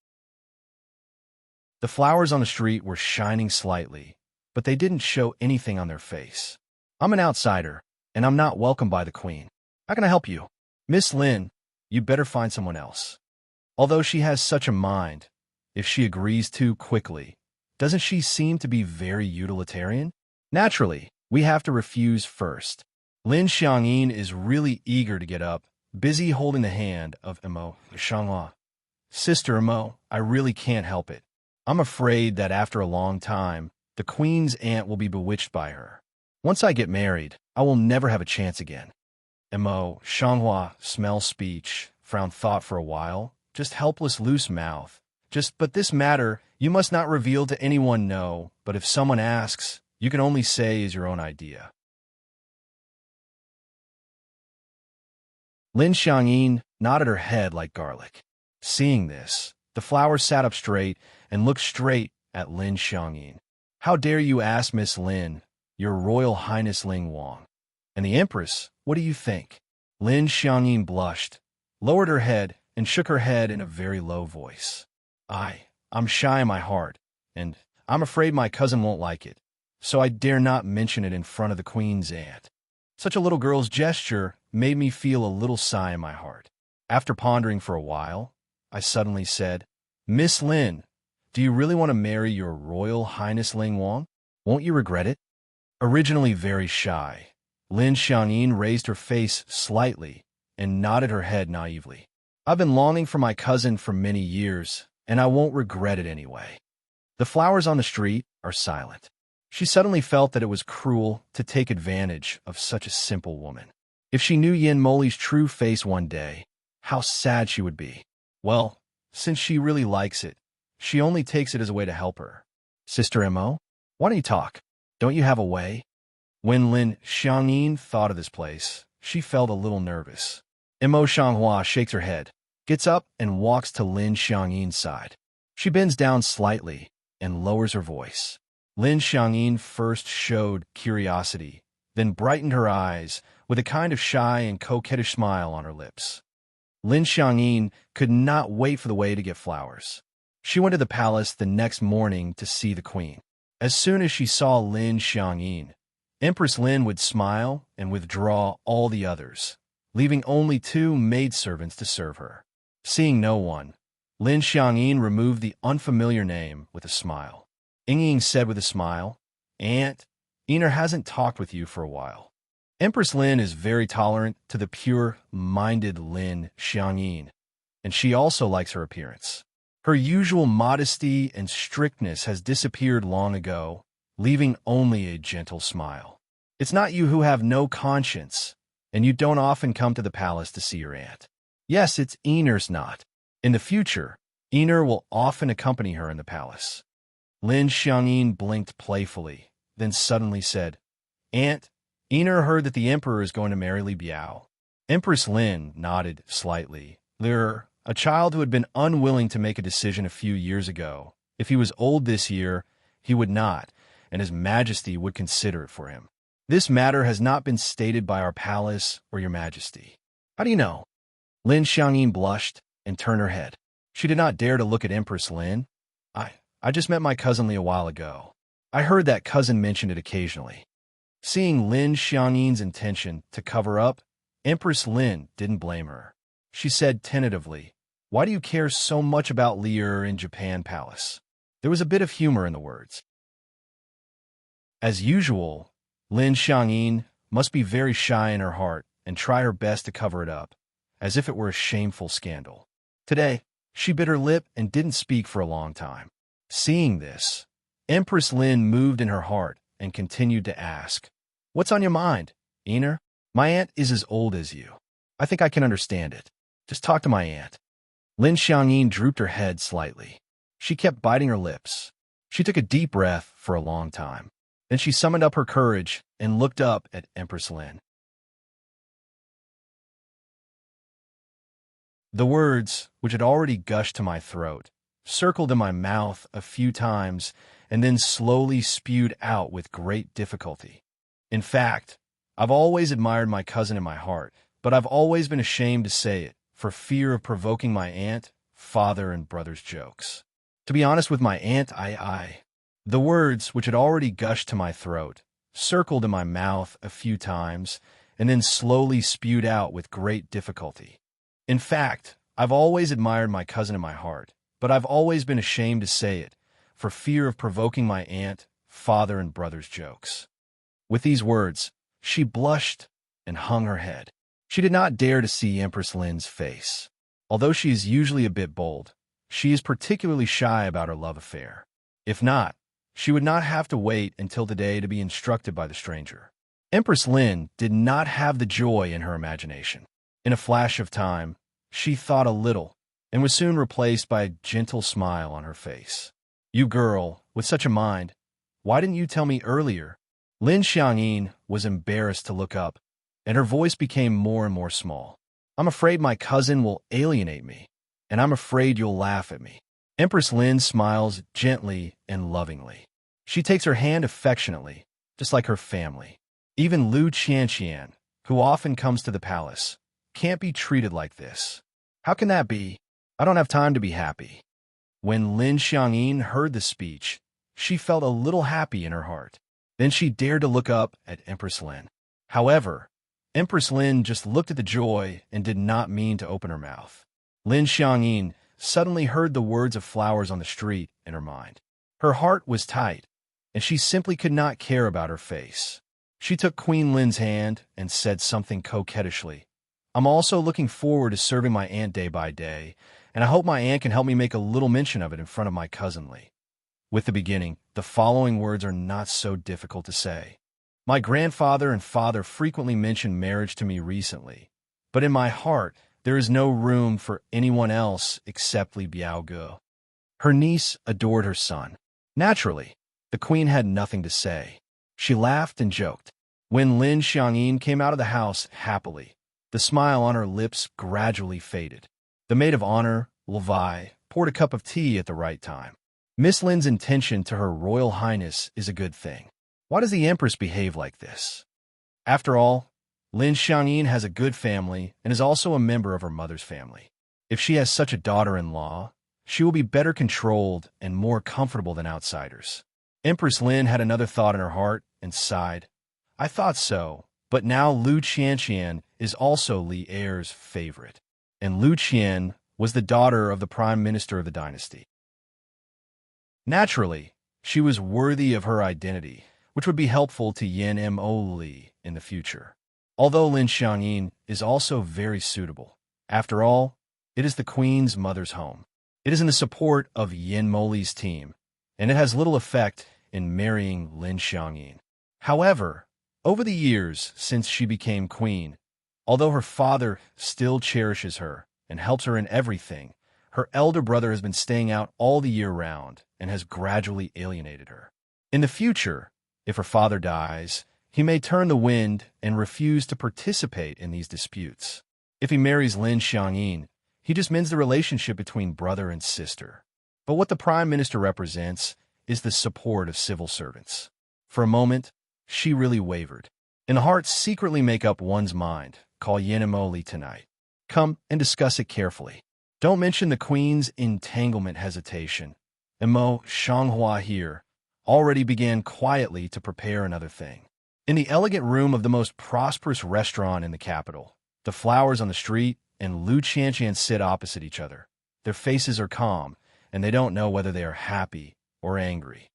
The flowers on the street were shining slightly, but they didn't show anything on their face. I'm an outsider, and I'm not welcomed by the queen. How can I help you? Miss Lin, you better find someone else. Although she has such a mind, if she agrees too quickly, doesn't she seem to be very utilitarian? Naturally, we have to refuse first. Lin Xiangyin is really eager to get up, busy holding the hand of Mo Xianghua. Sister Mo, I really can't help it. I'm afraid that after a long time, the queen's aunt will be bewitched by her. Once I get married, I will never have a chance again. Mo Xianghua smells speech, frowned thought for a while, just helpless loose mouth. But this matter, you must not reveal to anyone, no, but if someone asks, you can only say is your own idea. Lin Xiangyin nodded her head like garlic. Seeing this, the flower sat up straight and looked straight at Lin Xiangyin. How dare you ask Miss Lin, your Royal Highness Ling Wang? And the Empress, what do you think? Lin Xiangyin blushed, lowered her head, and shook her head in a very low voice. I'm shy in my heart, and I'm afraid my cousin won't like it, so I dare not mention it in front of the queen's aunt. Such a little girl's gesture made me feel a little sigh in my heart. After pondering for a while, I suddenly said, Miss Lin, do you really want to marry your Royal Highness Ling Wang? Won't you regret it? Originally very shy, Lin Xiangyin raised her face slightly and nodded her head naively. I've been longing for my cousin for many years, and I won't regret it anyway. The flowers on the street are silent. She suddenly felt that it was cruel to take advantage of such a simple woman. If she knew Yin Moli's true face one day, how sad she would be. Well, since she really likes it, she only takes it as a way to help her. Sister Mo, why don't you talk? Don't you have a way? When Lin Xiangyin thought of this place, she felt a little nervous. Mo Xianghua shakes her head, gets up and walks to Lin Xiangyin's side. She bends down slightly and lowers her voice. Lin Xiangyin first showed curiosity, then brightened her eyes with a kind of shy and coquettish smile on her lips. Lin Xiangyin could not wait for the way to get flowers. She went to the palace the next morning to see the queen. As soon as she saw Lin Xiangyin, Empress Lin would smile and withdraw all the others, leaving only 2 maidservants to serve her. Seeing no one, Lin Xiangyin removed the unfamiliar name with a smile. Ying said with a smile, Aunt, Einer hasn't talked with you for a while. Empress Lin is very tolerant to the pure-minded Lin Xiangyin, and she also likes her appearance. Her usual modesty and strictness has disappeared long ago, leaving only a gentle smile. It's not you who have no conscience, and you don't often come to the palace to see your aunt. Yes, it's Einer's not. In the future, Einer will often accompany her in the palace. Lin Xiangyin blinked playfully, then suddenly said, Aunt, Einer heard that the emperor is going to marry Li Biao. Empress Lin nodded slightly. A child who had been unwilling to make a decision a few years ago. If he was old this year, he would not, and His Majesty would consider it for him. This matter has not been stated by our palace or your Majesty. How do you know? Lin Xiangyin blushed and turned her head. She did not dare to look at Empress Lin. I just met my cousin Li a while ago. I heard that cousin mention it occasionally. Seeing Lin Xiangyin's intention to cover up, Empress Lin didn't blame her. She said tentatively, Why do you care so much about Li'er in Japan Palace? There was a bit of humor in the words. As usual, Lin Xiangyin must be very shy in her heart and try her best to cover it up, as if it were a shameful scandal. Today, she bit her lip and didn't speak for a long time. Seeing this, Empress Lin moved in her heart and continued to ask, What's on your mind, Einer? My aunt is as old as you. I think I can understand it. Just talk to my aunt. Lin Xiangyin drooped her head slightly. She kept biting her lips. She took a deep breath for a long time. Then she summoned up her courage and looked up at Empress Lin. The words, which had already gushed to my throat, circled in my mouth a few times and then slowly spewed out with great difficulty. In fact, I've always admired my cousin in my heart, but I've always been ashamed to say it, for fear of provoking my aunt, father, and brother's jokes. To be honest with my aunt, The words, which had already gushed to my throat, circled in my mouth a few times, and then slowly spewed out with great difficulty. In fact, I've always admired my cousin in my heart, but I've always been ashamed to say it, for fear of provoking my aunt, father, and brother's jokes. With these words, she blushed and hung her head. She did not dare to see Empress Lin's face. Although she is usually a bit bold, she is particularly shy about her love affair. If not, she would not have to wait until today to be instructed by the stranger. Empress Lin did not have the joy in her imagination. In a flash of time, she thought a little, and was soon replaced by a gentle smile on her face. "You girl, with such a mind, why didn't you tell me earlier?" Lin Xiangyin was embarrassed to look up, and her voice became more and more small. "I'm afraid my cousin will alienate me, and I'm afraid you'll laugh at me." Empress Lin smiles gently and lovingly. She takes her hand affectionately, just like her family. Even Lu Qianqian, who often comes to the palace, can't be treated like this. How can that be? I don't have time to be happy. When Lin Xiangyin heard the speech, she felt a little happy in her heart. Then she dared to look up at Empress Lin. However, Empress Lin just looked at the joy and did not mean to open her mouth. Lin Xiangyin suddenly heard the words of flowers on the street in her mind. Her heart was tight, and she simply could not care about her face. She took Queen Lin's hand and said something coquettishly. "I'm also looking forward to serving my aunt day by day, and I hope my aunt can help me make a little mention of it in front of my cousin Li." With the beginning, the following words are not so difficult to say. "My grandfather and father frequently mentioned marriage to me recently, but in my heart, there is no room for anyone else except Li Biaoge." Her niece adored her son. Naturally, the queen had nothing to say. She laughed and joked. When Lin Xiangyin came out of the house happily, the smile on her lips gradually faded. The maid of honor, Levi, poured a cup of tea at the right time. Miss Lin's intention to Her Royal Highness is a good thing. Why does the Empress behave like this? After all, Lin Xiangyin has a good family and is also a member of her mother's family. If she has such a daughter-in-law, she will be better controlled and more comfortable than outsiders. Empress Lin had another thought in her heart and sighed. "I thought so, but now Lu Qianqian is also Li Heir's favorite." And Lu Qian was the daughter of the prime minister of the dynasty. Naturally, she was worthy of her identity, which would be helpful to Yin Mo Li in the future. Although Lin Xiangyin is also very suitable. After all, it is the queen's mother's home. It is in the support of Yin Mo Li's team, and it has little effect in marrying Lin Xiangyin. However, over the years since she became queen, although her father still cherishes her and helps her in everything, her elder brother has been staying out all the year round and has gradually alienated her. In the future, if her father dies, he may turn the wind and refuse to participate in these disputes. If he marries Lin Xiangyin, he just mends the relationship between brother and sister. But what the prime minister represents is the support of civil servants. For a moment, she really wavered. In the heart, secretly make up one's mind. Call Yin Mo Li tonight. Come and discuss it carefully. Don't mention the queen's entanglement hesitation. And Mo Shanghua here already began quietly to prepare another thing. In the elegant room of the most prosperous restaurant in the capital, the flowers on the street and Lu Qianqian sit opposite each other. Their faces are calm, and they don't know whether they are happy or angry.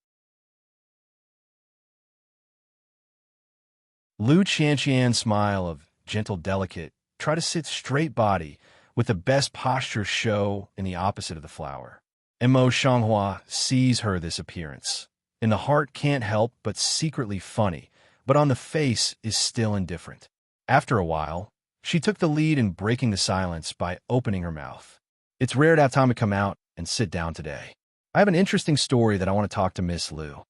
Lu Qianqian's smile of gentle, delicate, try to sit straight body with the best posture show in the opposite of the flower. And Mo Shanghua sees her this appearance. In the heart can't help but secretly funny, but on the face is still indifferent. After a while, she took the lead in breaking the silence by opening her mouth. "It's rare to have time to come out and sit down today. I have an interesting story that I want to talk to Miss Lu."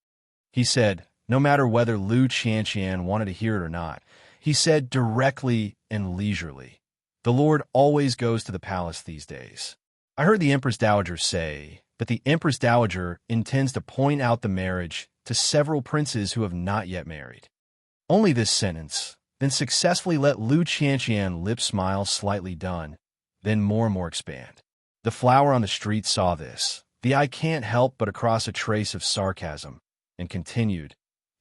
He said, no matter whether Lu Qianqian wanted to hear it or not. He said directly and leisurely, "The Lord always goes to the palace these days. I heard the Empress Dowager say that the Empress Dowager intends to point out the marriage to several princes who have not yet married." Only this sentence, then successfully let Lu Qianqian lip smile slightly done, then more and more expand. The flower on the street saw this. The eye can't help but across a trace of sarcasm, and continued,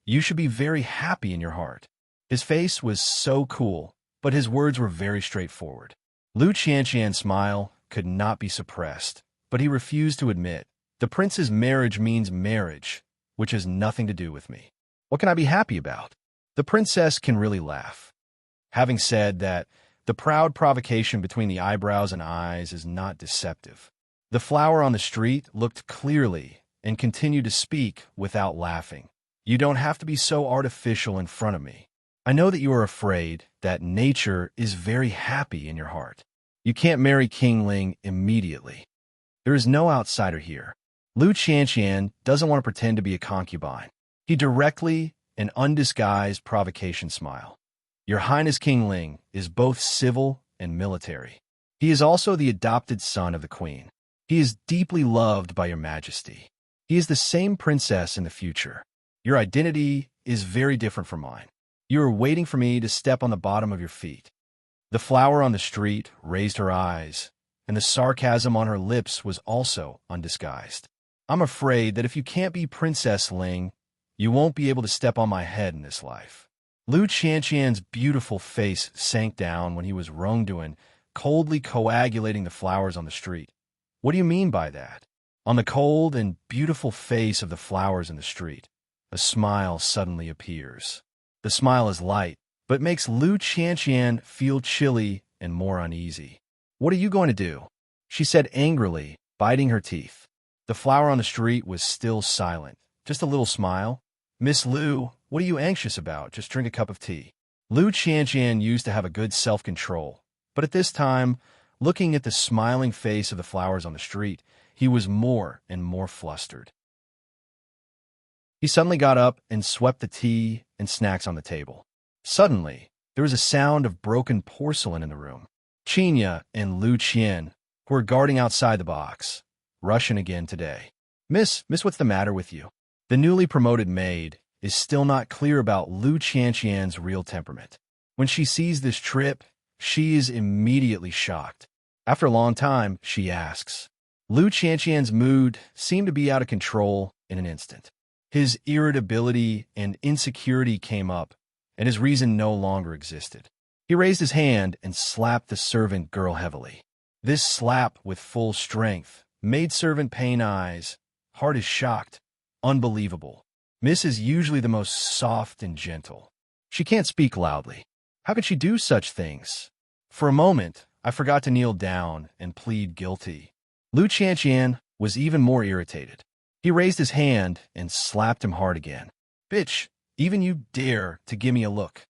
"You should be very happy in your heart." His face was so cool, but his words were very straightforward. Lu Qianqian's smile could not be suppressed, but he refused to admit, "The prince's marriage means marriage, which has nothing to do with me. What can I be happy about?" The princess can really laugh. Having said that, the proud provocation between the eyebrows and eyes is not deceptive. The flower on the street looked clearly and continued to speak without laughing. "You don't have to be so artificial in front of me. I know that you are afraid that nature is very happy in your heart. You can't marry King Ling immediately. There is no outsider here." Lu Qianqian doesn't want to pretend to be a concubine. He directly and undisguised provocation smile. "Your Highness King Ling is both civil and military. He is also the adopted son of the queen. He is deeply loved by your majesty. He is the same princess in the future. Your identity is very different from mine. You are waiting for me to step on the bottom of your feet." The flower on the street raised her eyes, and the sarcasm on her lips was also undisguised. "I'm afraid that if you can't be Princess Ling, you won't be able to step on my head in this life." Lu Qianqian's beautiful face sank down when he was Rongduan, coldly coagulating the flowers on the street. "What do you mean by that?" On the cold and beautiful face of the flowers in the street, a smile suddenly appears. The smile is light, but makes Lu Qianqian feel chilly and more uneasy. "What are you going to do?" she said angrily, biting her teeth. The flower on the street was still silent, just a little smile. "Miss Lu, what are you anxious about? Just drink a cup of tea." Lu Qianqian used to have a good self-control, but at this time, looking at the smiling face of the flowers on the street, he was more and more flustered. He suddenly got up and swept the tea and snacks on the table. Suddenly, there was a sound of broken porcelain in the room. Qinya and Lu Qian, who were guarding outside the box, "Russian again today. Miss, what's the matter with you?" The newly promoted maid is still not clear about Lu Qianqian's real temperament. When she sees this trip, she is immediately shocked. After a long time, she asks. Lu Qianqian's mood seemed to be out of control in an instant. His irritability and insecurity came up, and his reason no longer existed. He raised his hand and slapped the servant girl heavily. This slap with full strength made servant Pain Eyes' heart is shocked. Unbelievable. Miss is usually the most soft and gentle. She can't speak loudly. How could she do such things? For a moment, I forgot to kneel down and plead guilty. Lu Qianqian was even more irritated. He raised his hand and slapped him hard again. "Bitch, even you dare to give me a look."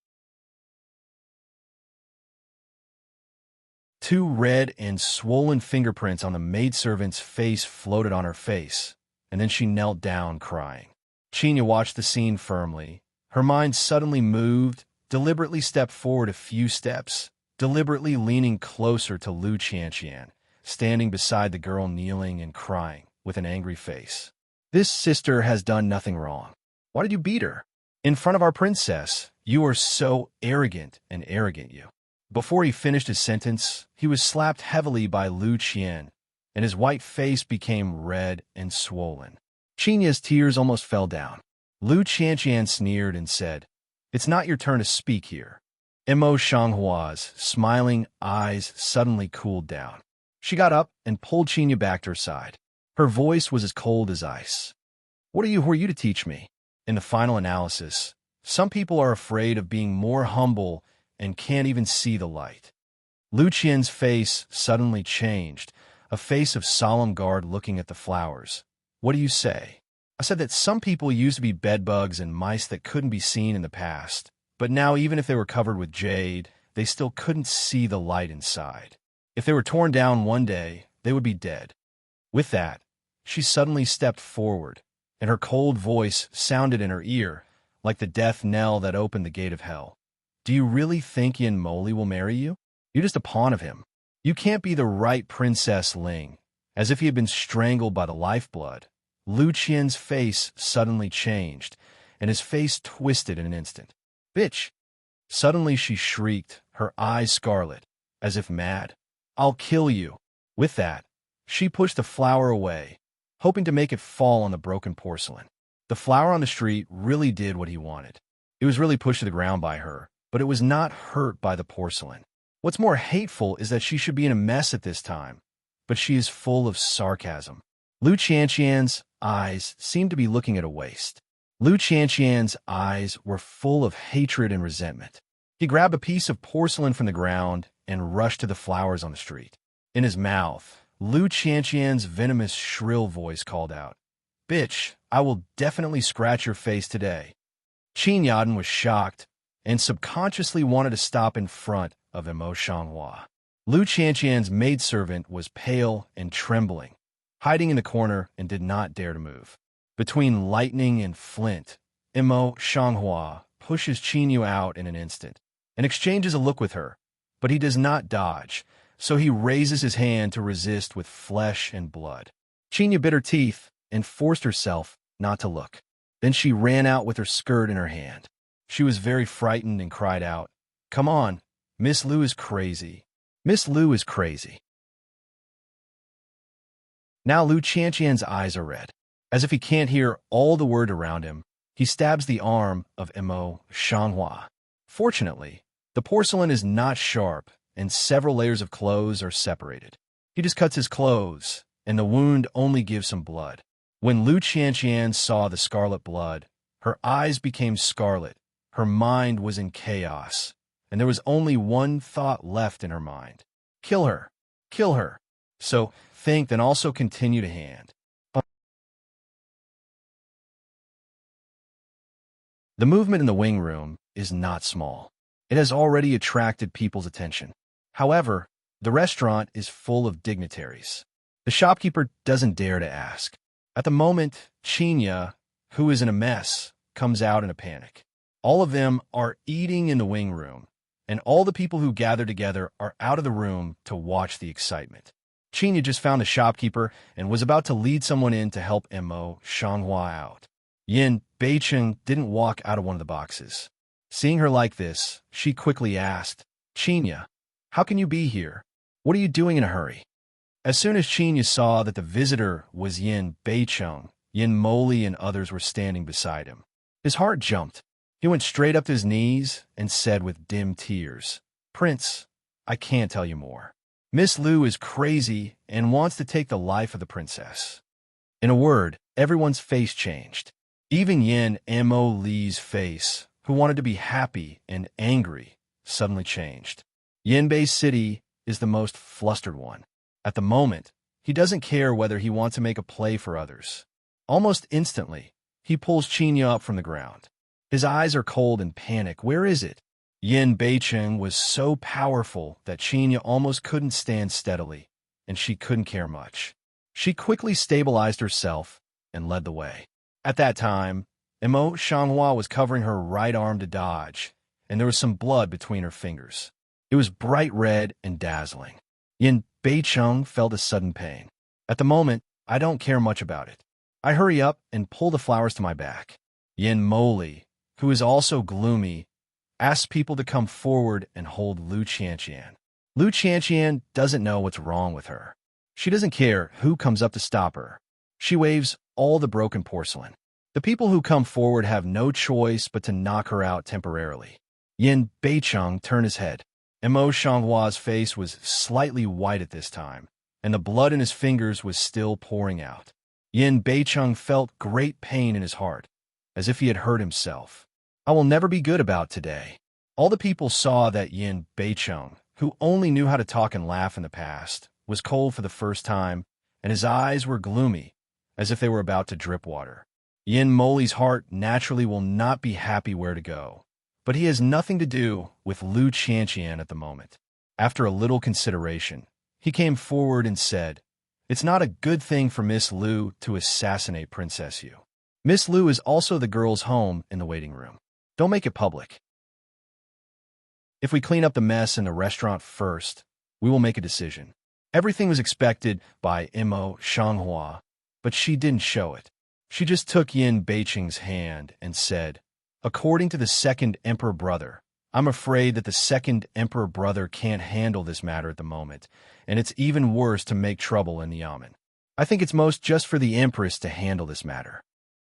Two red and swollen fingerprints on the maidservant's face floated on her face, and then she knelt down crying. Qinya watched the scene firmly. Her mind suddenly moved, deliberately stepped forward a few steps, deliberately leaning closer to Lu Qianqian, standing beside the girl kneeling and crying with an angry face. "This sister has done nothing wrong. Why did you beat her? In front of our princess, you are so arrogant and arrogant, you." Before he finished his sentence, he was slapped heavily by Lu Qian, and his white face became red and swollen. Qinya's tears almost fell down. Lu Qianqian sneered and said, "It's not your turn to speak here." Mo Shanghua's smiling eyes suddenly cooled down. She got up and pulled Qinya back to her side. Her voice was as cold as ice. Who are you to teach me?" In the final analysis, some people are afraid of being more humble and can't even see the light. Lu Qian's face suddenly changed, a face of solemn guard looking at the flowers. "What do you say?" "I said that some people used to be bedbugs and mice that couldn't be seen in the past, but now even if they were covered with jade, they still couldn't see the light inside. If they were torn down one day, they would be dead." With that, she suddenly stepped forward, and her cold voice sounded in her ear like the death knell that opened the gate of hell. "Do you really think Yin Moli will marry you? You're just a pawn of him. You can't be the right Princess Ling." As if he had been strangled by the lifeblood, Lu Qian's face suddenly changed, and his face twisted in an instant. "Bitch, Suddenly she shrieked, her eyes scarlet, as if mad. "I'll kill you." With that, she pushed the flower away, hoping to make it fall on the broken porcelain. The flower on the street really did what he wanted. It was really pushed to the ground by her, but it was not hurt by the porcelain. What's more hateful is that she should be in a mess at this time, but she is full of sarcasm. Lu Qianqian's eyes seemed to be looking at a waste. Lu Qianqian's eyes were full of hatred and resentment. He grabbed a piece of porcelain from the ground and rushed to the flowers on the street. In his mouth, Lu Qianqian's venomous, shrill voice called out, "Bitch, I will definitely scratch your face today." Qin Yaden was shocked and subconsciously wanted to stop in front of Imo Shanghua. Lu Qianqian's maidservant was pale and trembling, hiding in the corner and did not dare to move. Between lightning and flint, Imo Shanghua pushes Qin Yu out in an instant and exchanges a look with her, but he does not dodge, so he raises his hand to resist with flesh and blood. Qin Yu bit her teeth and forced herself not to look. Then she ran out with her skirt in her hand. She was very frightened and cried out, "Come on, Miss Lu is crazy. Miss Lu is crazy." Now Lu Qianqian's eyes are red. As if he can't hear all the word around him, he stabs the arm of Imo Shanghua. Fortunately, the porcelain is not sharp, and several layers of clothes are separated. He just cuts his clothes, and the wound only gives some blood. When Lu Qianqian saw the scarlet blood, her eyes became scarlet, her mind was in chaos, and there was only one thought left in her mind. Kill her! Kill her! So, think, then also continue to hand. The movement in the wing room is not small. It has already attracted people's attention. However, the restaurant is full of dignitaries. The shopkeeper doesn't dare to ask. At the moment, Qinya, who is in a mess, comes out in a panic. All of them are eating in the wing room, and all the people who gather together are out of the room to watch the excitement. Qinya just found the shopkeeper and was about to lead someone in to help Imo Shanghua out. Yin Beicheng didn't walk out of one of the boxes. Seeing her like this, she quickly asked, "Qinya, how can you be here? What are you doing in a hurry?" As soon as Qinya saw that the visitor was Yin Beicheng, Yin Moli and others were standing beside him. His heart jumped. He went straight up to his knees and said with dim tears, "Prince, I can't tell you more. Miss Lu is crazy and wants to take the life of the princess." In a word, everyone's face changed. Even Yin Mo Li's face, who wanted to be happy and angry, suddenly changed. Yinbei City is the most flustered one. At the moment, he doesn't care whether he wants to make a play for others. Almost instantly, he pulls Qinya up from the ground. His eyes are cold in panic. Where is it? Yin Beicheng was so powerful that Qinya almost couldn't stand steadily, and she couldn't care much. She quickly stabilized herself and led the way. At that time, Imo Shanghua was covering her right arm to dodge, and there was some blood between her fingers. It was bright red and dazzling. Yin Beicheng felt a sudden pain. At the moment, I don't care much about it. I hurry up and pull the flowers to my back. Yin Moli, who is also gloomy, asks people to come forward and hold Lu Qianqian. Lu Qianqian doesn't know what's wrong with her. She doesn't care who comes up to stop her. She waves all the broken porcelain. The people who come forward have no choice but to knock her out temporarily. Yin Beicheng turned his head. Imo Shanghua's face was slightly white at this time, and the blood in his fingers was still pouring out. Yin Beicheng felt great pain in his heart, as if he had hurt himself. I will never be good about today. All the people saw that Yin Beicheng, who only knew how to talk and laugh in the past, was cold for the first time, and his eyes were gloomy, as if they were about to drip water. Yin Moli's heart naturally will not be happy where to go, but he has nothing to do with Lu Qianqian at the moment. After a little consideration, he came forward and said, "It's not a good thing for Miss Lu to assassinate Princess Yu. Miss Lu is also the girl's home in the waiting room. Don't make it public. If we clean up the mess in the restaurant first, we will make a decision." Everything was expected by Imo Shanghua, but she didn't show it. She just took Yin Beicheng's hand and said, "According to the second emperor brother, I'm afraid that the second emperor brother can't handle this matter at the moment, and it's even worse to make trouble in the yamen. I think it's most just for the empress to handle this matter.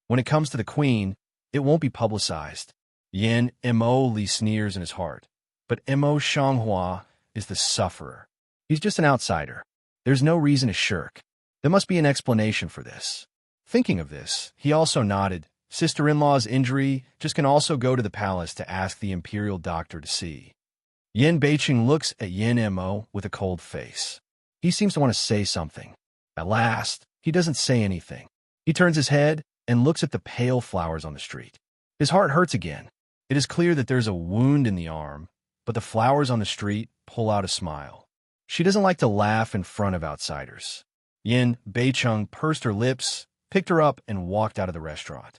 When it comes to the queen, it won't be publicized. Yin Mo Li sneers in his heart, but Mo Shanghua is the sufferer. He's just an outsider. There's no reason to shirk. There must be an explanation for this. Thinking of this, he also nodded. Sister-in-law's injury just can also go to the palace to ask the imperial doctor to see. Yin Beiqing looks at Yin Mo with a cold face. He seems to want to say something. At last, he doesn't say anything. He turns his head and looks at the pale flowers on the street. His heart hurts again. It is clear that there's a wound in the arm, but the flowers on the street pull out a smile. She doesn't like to laugh in front of outsiders. Yin Beicheng pursed her lips, picked her up, and walked out of the restaurant.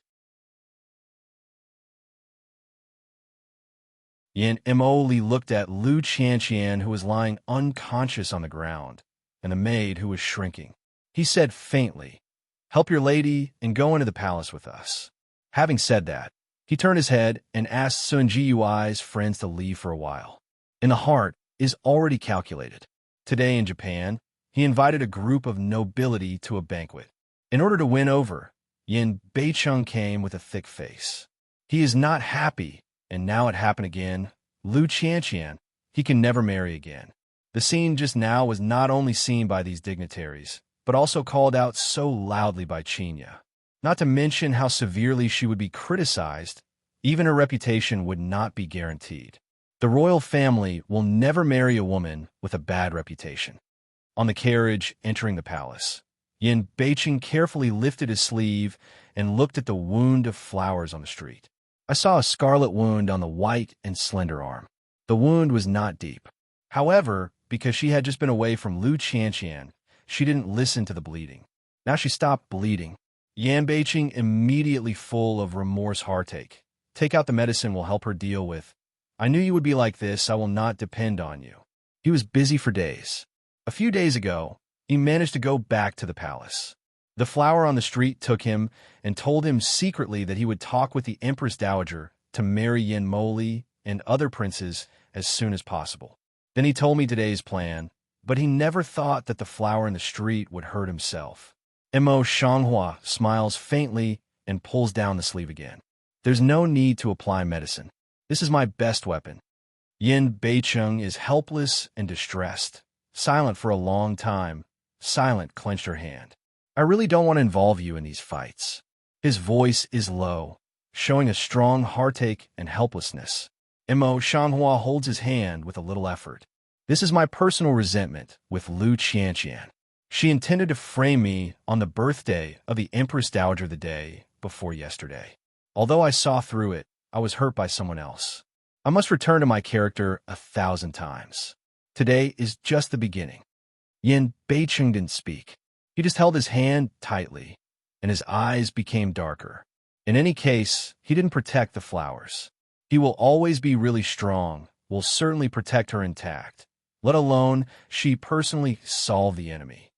Yin Emoli looked at Lu Qianqian, who was lying unconscious on the ground, and the maid, who was shrinking. He said faintly, "Help your lady and go into the palace with us." Having said that, he turned his head and asked Sun Jiuai's friends to leave for a while. In the heart is already calculated. Today in Japan, he invited a group of nobility to a banquet. In order to win over, Yin Beicheng came with a thick face. He is not happy, and now it happened again. Lu Qianqian, he can never marry again. The scene just now was not only seen by these dignitaries, but also called out so loudly by Qinya. Not to mention how severely she would be criticized, even her reputation would not be guaranteed. The royal family will never marry a woman with a bad reputation. On the carriage entering the palace, Yin Beiqing carefully lifted his sleeve and looked at the wound of flowers on the street. I saw a scarlet wound on the white and slender arm. The wound was not deep. However, because she had just been away from Lu Qianqian, she didn't listen to the bleeding. Now she stopped bleeding. Yan Beiqing, immediately full of remorse heartache. "Take out the medicine will help her deal with. I knew you would be like this. I will not depend on you." He was busy for days. A few days ago, he managed to go back to the palace. The flower on the street took him and told him secretly that he would talk with the Empress Dowager to marry Yin Moli and other princes as soon as possible. Then he told me today's plan, but he never thought that the flower in the street would hurt himself. Mo Shanghua smiles faintly and pulls down the sleeve again. "There's no need to apply medicine. This is my best weapon." Yin Beicheng is helpless and distressed, silent for a long time. Silent clenched her hand. "I really don't want to involve you in these fights." His voice is low, showing a strong heartache and helplessness. Mo Shanghua holds his hand with a little effort. "This is my personal resentment with Lu Qianqian. She intended to frame me on the birthday of the Empress Dowager the day before yesterday. Although I saw through it, I was hurt by someone else. I must return to my character 1,000 times. Today is just the beginning." Yin Beicheng didn't speak. He just held his hand tightly, and his eyes became darker. In any case, he didn't protect the flowers. He will always be really strong, will certainly protect her intact, let alone she personally solve the enemy.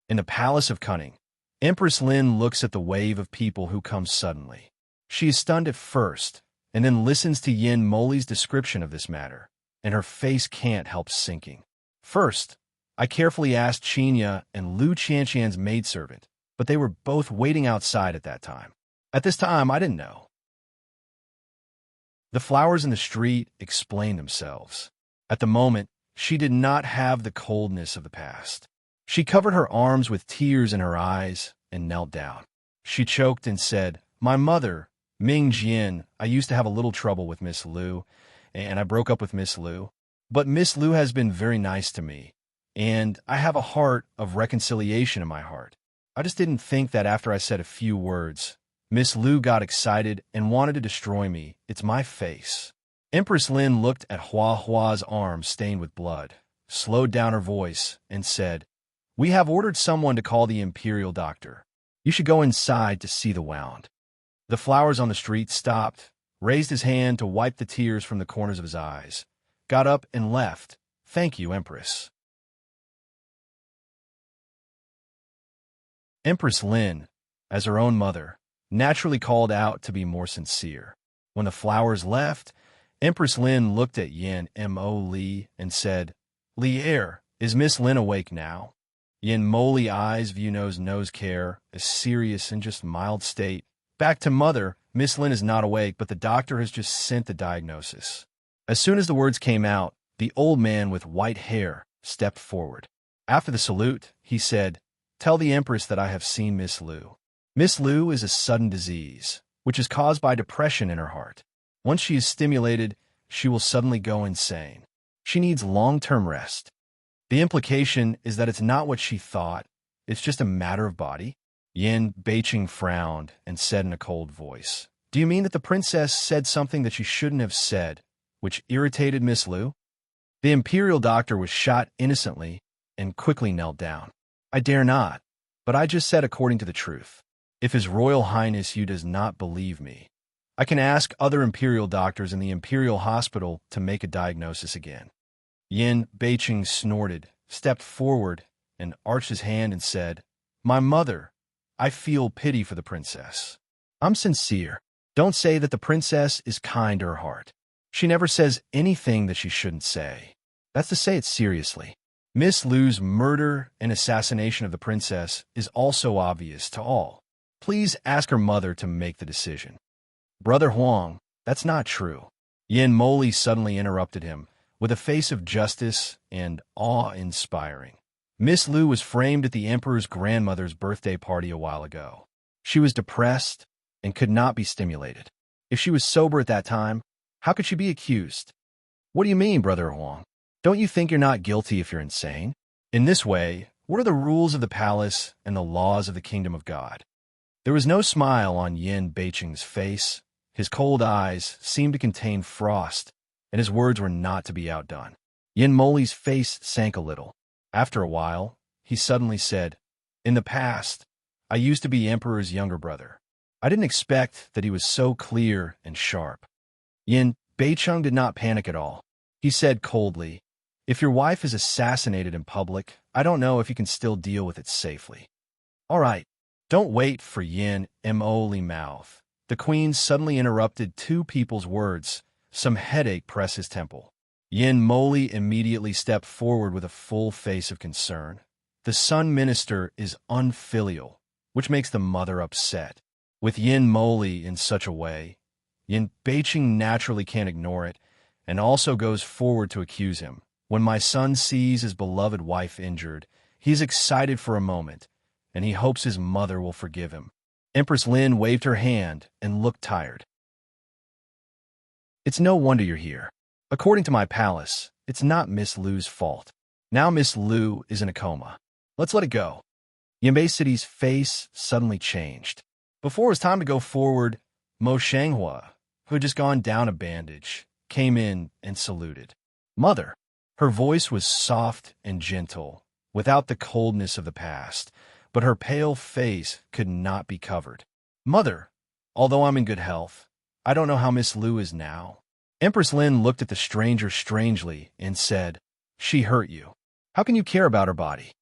In the Palace of Cunning, Empress Lin looks at the wave of people who come suddenly. She is stunned at first, and then listens to Yin Moli's description of this matter, and her face can't help sinking. First, I carefully asked Qinya and Lu Qianqian's maidservant, but they were both waiting outside at that time. At this time, I didn't know. The flowers in the street explained themselves. At the moment, she did not have the coldness of the past. She covered her arms with tears in her eyes and knelt down. She choked and said, "My mother, Ming Jian, I used to have a little trouble with Miss Lu, and I broke up with Miss Lu. But Miss Lu has been very nice to me, and I have a heart of reconciliation in my heart. I just didn't think that after I said a few words, Miss Lu got excited and wanted to destroy me. It's my face." Empress Lin looked at Hua Hua's arm stained with blood, slowed down her voice, and said, "We have ordered someone to call the imperial doctor. You should go inside to see the wound." The flowers on the street stopped, raised his hand to wipe the tears from the corners of his eyes, got up and left. "Thank you, Empress." Empress Lin, as her own mother, naturally called out to be more sincere. When the flowers left, Empress Lin looked at Yin Mo Li and said, Li Er, is Miss Lin awake now? Yin Mo Li eyes view nose care, a serious and just mild state. Back to mother, Miss Lin is not awake, but the doctor has just sent the diagnosis. As soon as the words came out, the old man with white hair stepped forward. After the salute, he said, Tell the Empress that I have seen Miss Lu. Miss Lu is a sudden disease, which is caused by depression in her heart. Once she is stimulated, she will suddenly go insane. She needs long-term rest. The implication is that it's not what she thought, it's just a matter of body. Yin Beiqing frowned and said in a cold voice, Do you mean that the princess said something that she shouldn't have said, which irritated Miss Lu? The imperial doctor was shot innocently and quickly knelt down. I dare not, but I just said according to the truth. If His Royal Highness you does not believe me, I can ask other imperial doctors in the imperial hospital to make a diagnosis again. Yin Beiqing snorted, stepped forward, and arched his hand and said, My mother, I feel pity for the princess. I'm sincere. Don't say that the princess is kind to her heart. She never says anything that she shouldn't say. That's to say it seriously. Miss Lu's murder and assassination of the princess is also obvious to all. Please ask her mother to make the decision. Brother Huang, that's not true. Yin Mo Li suddenly interrupted him, with a face of justice and awe-inspiring. Miss Lu was framed at the emperor's grandmother's birthday party a while ago. She was depressed and could not be stimulated. If she was sober at that time, how could she be accused? What do you mean, Brother Huang? Don't you think you're not guilty if you're insane? In this way, what are the rules of the palace and the laws of the kingdom of God? There was no smile on Yin Beiqing's face. His cold eyes seemed to contain frost, and his words were not to be outdone. Yin Mo Li's face sank a little. After a while, he suddenly said, In the past, I used to be Emperor's younger brother. I didn't expect that he was so clear and sharp. Yin Beiqing did not panic at all. He said coldly, If your wife is assassinated in public, I don't know if you can still deal with it safely. All right, don't wait for Yin Mo Li mouth. The queen suddenly interrupted two people's words. Some headache pressed his temple. Yin Mo Li immediately stepped forward with a full face of concern. The son minister is unfilial, which makes the mother upset. With Yin Mo Li in such a way, Yin Beiqing naturally can't ignore it, and also goes forward to accuse him. When my son sees his beloved wife injured, he's excited for a moment, and he hopes his mother will forgive him. Empress Lin waved her hand and looked tired. It's no wonder you're here. According to my palace, it's not Miss Lu's fault. Now Miss Lu is in a coma. Let's let it go. Yinbei City's face suddenly changed. Before it was time to go forward, Mo Shanghua, who had just gone down a bandage, came in and saluted. Mother. Her voice was soft and gentle, without the coldness of the past, but her pale face could not be covered. Mother, although I'm in good health, I don't know how Miss Lu is now. Empress Lin looked at the stranger strangely and said, She hurt you. How can you care about her body?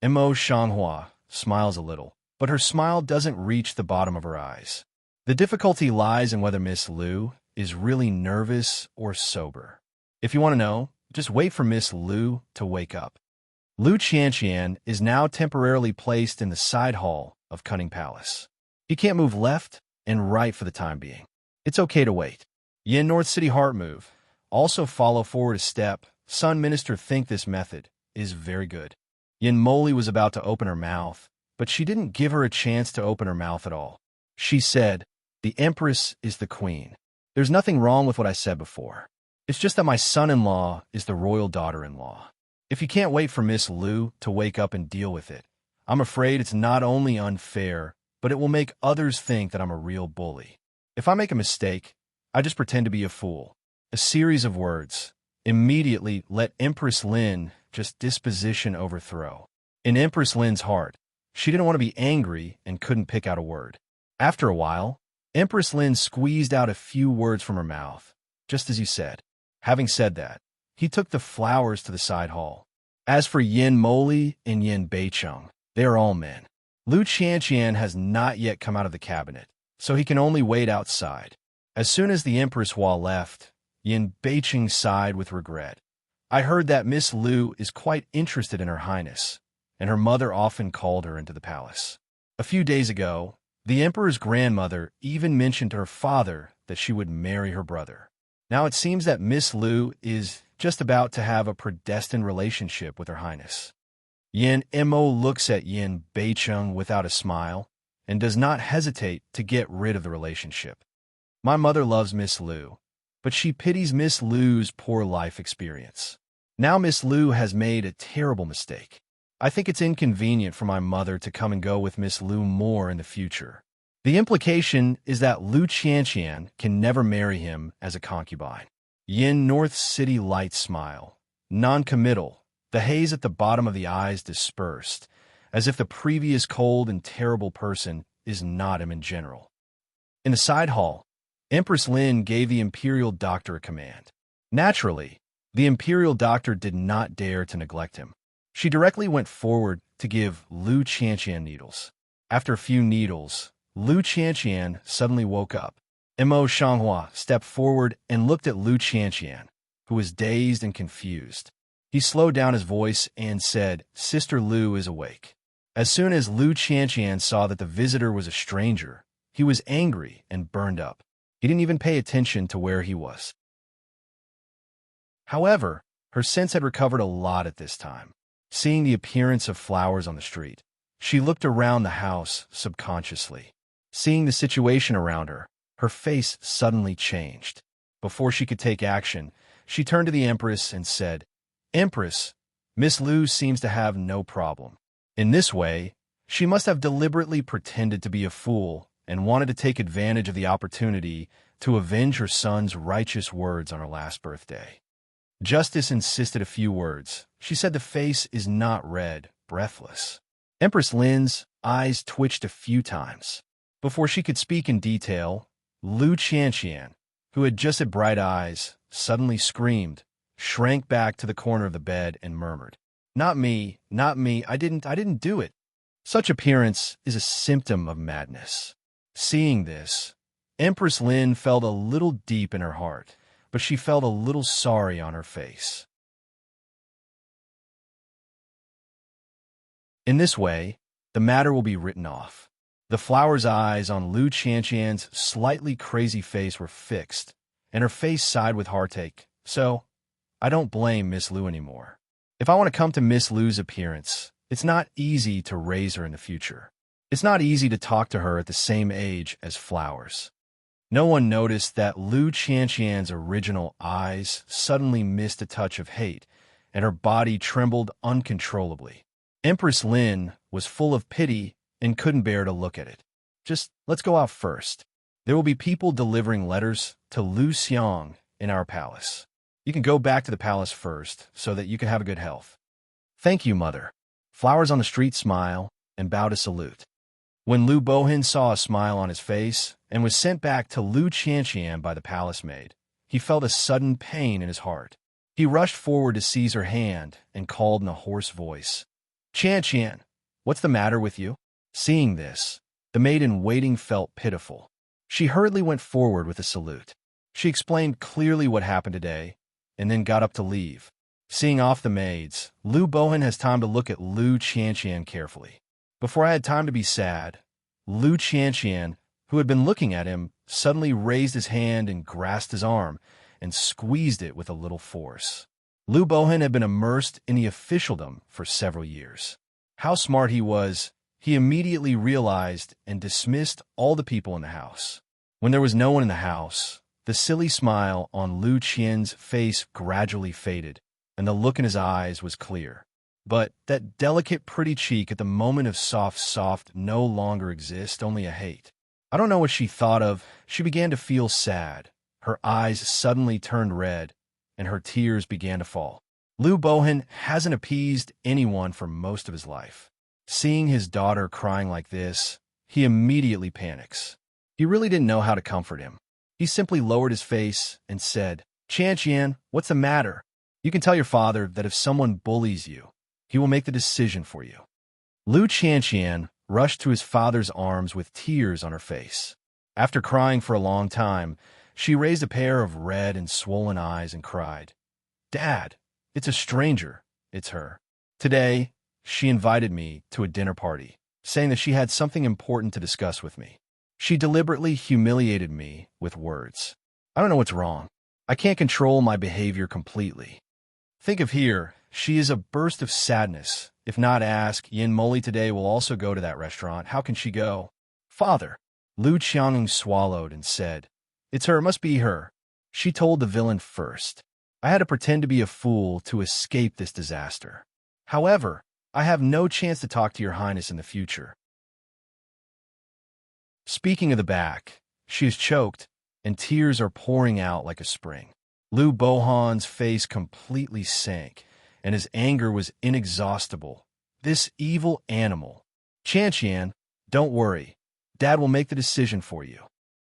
Mo Shanghua smiles a little, but her smile doesn't reach the bottom of her eyes. The difficulty lies in whether Miss Lu is really nervous or sober. If you want to know, just wait for Miss Lu to wake up. Lu Qianqian is now temporarily placed in the side hall of Cunning Palace. He can't move left and right for the time being. It's okay to wait. Yin North City Heart Move. Also follow forward a step. Sun Minister think this method is very good. Yin Mo Li was about to open her mouth, but she didn't give her a chance to open her mouth at all. She said, The Empress is the queen. There's nothing wrong with what I said before. It's just that my son-in-law is the royal daughter-in-law. If you can't wait for Miss Lu to wake up and deal with it, I'm afraid it's not only unfair, but it will make others think that I'm a real bully. If I make a mistake, I just pretend to be a fool. A series of words. Immediately let Empress Lin just disposition overthrow. In Empress Lin's heart, she didn't want to be angry and couldn't pick out a word. After a while, Empress Lin squeezed out a few words from her mouth, just as you said. Having said that, he took the flowers to the side hall. As for Yin Mo Li and Yin Beiqing, they are all men. Lu Qianqian has not yet come out of the cabinet, so he can only wait outside. As soon as the Empress Hua left, Yin Beiqing sighed with regret. I heard that Miss Lu is quite interested in Her Highness, and her mother often called her into the palace. A few days ago, the Emperor's grandmother even mentioned to her father that she would marry her brother. Now it seems that Miss Lu is just about to have a predestined relationship with Her Highness. Yin Mo looks at Yin Beicheng without a smile and does not hesitate to get rid of the relationship. My mother loves Miss Lu, but she pities Miss Lu's poor life experience. Now Miss Lu has made a terrible mistake. I think it's inconvenient for my mother to come and go with Miss Lu more in the future. The implication is that Lu Qianqian can never marry him as a concubine. Yin North City light smile. Non-committal. The haze at the bottom of the eyes dispersed, as if the previous cold and terrible person is not him in general. In the side hall, Empress Lin gave the Imperial Doctor a command. Naturally, the Imperial Doctor did not dare to neglect him. She directly went forward to give Lu Qianqian needles. After a few needles, Lu Qianqian suddenly woke up. Mo Shanghua stepped forward and looked at Lu Qianqian, who was dazed and confused. He slowed down his voice and said, "Sister Lu is awake." As soon as Lu Qianqian saw that the visitor was a stranger, he was angry and burned up. He didn't even pay attention to where he was. However, her sense had recovered a lot at this time. Seeing the appearance of flowers on the street, she looked around the house subconsciously. Seeing the situation around her, her face suddenly changed. Before she could take action, she turned to the Empress and said, "Empress, Miss Lu seems to have no problem." In this way, she must have deliberately pretended to be a fool and wanted to take advantage of the opportunity to avenge her son's righteous words on her last birthday. Justice insisted a few words. She said the face is not red, breathless. Empress Lin's eyes twitched a few times. Before she could speak in detail, Lu Qianqian, who had just had bright eyes, suddenly screamed, shrank back to the corner of the bed and murmured, not me, I didn't do it." Such appearance is a symptom of madness. Seeing this, Empress Lin felt a little deep in her heart, but she felt a little sorry on her face. In this way, the matter will be written off. The flower's eyes on Lu Qianqian's slightly crazy face were fixed, and her face sighed with heartache. So, I don't blame Miss Lu anymore. If I want to come to Miss Lu's appearance, it's not easy to raise her in the future. It's not easy to talk to her at the same age as flowers. No one noticed that Lu Qianqian's original eyes suddenly missed a touch of hate, and her body trembled uncontrollably. Empress Lin was full of pity and couldn't bear to look at it. "Just let's go out first. There will be people delivering letters to Lu Xiang in our palace. You can go back to the palace first so that you can have a good health." "Thank you, Mother." Flowers on the street smile and bow to salute. When Lu Bohin saw a smile on his face and was sent back to Lu Qianqian by the palace maid, he felt a sudden pain in his heart. He rushed forward to seize her hand and called in a hoarse voice, "Qianqian, what's the matter with you?" Seeing this, the maid-in-waiting felt pitiful. She hurriedly went forward with a salute. She explained clearly what happened today, and then got up to leave. Seeing off the maids, Lu Bohin has time to look at Lu Qianqian carefully. Before I had time to be sad, Lu Qianqian, who had been looking at him, suddenly raised his hand and grasped his arm and squeezed it with a little force. Lu Bohin had been immersed in the officialdom for several years. How smart he was, he immediately realized and dismissed all the people in the house. When there was no one in the house, the silly smile on Lu Qian's face gradually faded, and the look in his eyes was clear. But that delicate, pretty cheek at the moment of soft no longer exists, only a hate. I don't know what she thought of. She began to feel sad. Her eyes suddenly turned red, and her tears began to fall. Lu Bohin hasn't appeased anyone for most of his life. Seeing his daughter crying like this, he immediately panics. He really didn't know how to comfort him. He simply lowered his face and said, "Qianqian, what's the matter? You can tell your father that if someone bullies you, he will make the decision for you." Lu Qianqian rushed to his father's arms with tears on her face. After crying for a long time, she raised a pair of red and swollen eyes and cried, "Dad, it's a stranger. It's her." Today, she invited me to a dinner party, saying that she had something important to discuss with me. She deliberately humiliated me with words. I don't know what's wrong. I can't control my behavior completely. Think of here, she is a burst of sadness. If not ask, Yin Moli today will also go to that restaurant. How can she go? Father. Lu Qianging swallowed and said, "It's her, it must be her." She told the villain first. I had to pretend to be a fool to escape this disaster. However, I have no chance to talk to your highness in the future. Speaking of the back, she is choked, and tears are pouring out like a spring. Lu Bohan's face completely sank, and his anger was inexhaustible. This evil animal. Qianqian, don't worry. Dad will make the decision for you.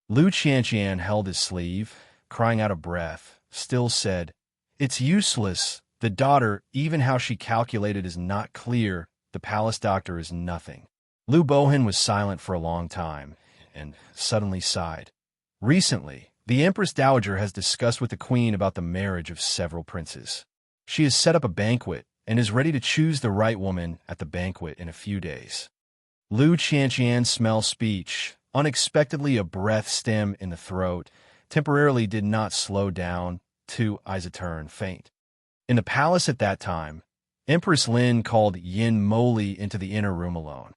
Lu Qianqian held his sleeve, crying out of breath, still said, "It's useless. The daughter, even how she calculated is not clear. The palace doctor is nothing." Lu Bohan was silent for a long time, and suddenly sighed. Recently, the Empress Dowager has discussed with the Queen about the marriage of several princes. She has set up a banquet and is ready to choose the right woman at the banquet in a few days. Lu Qianqian's smell speech, unexpectedly a breath stem in the throat, temporarily did not slow down, two eyes turn faint. In the palace at that time, Empress Lin called Yin Moli into the inner room alone.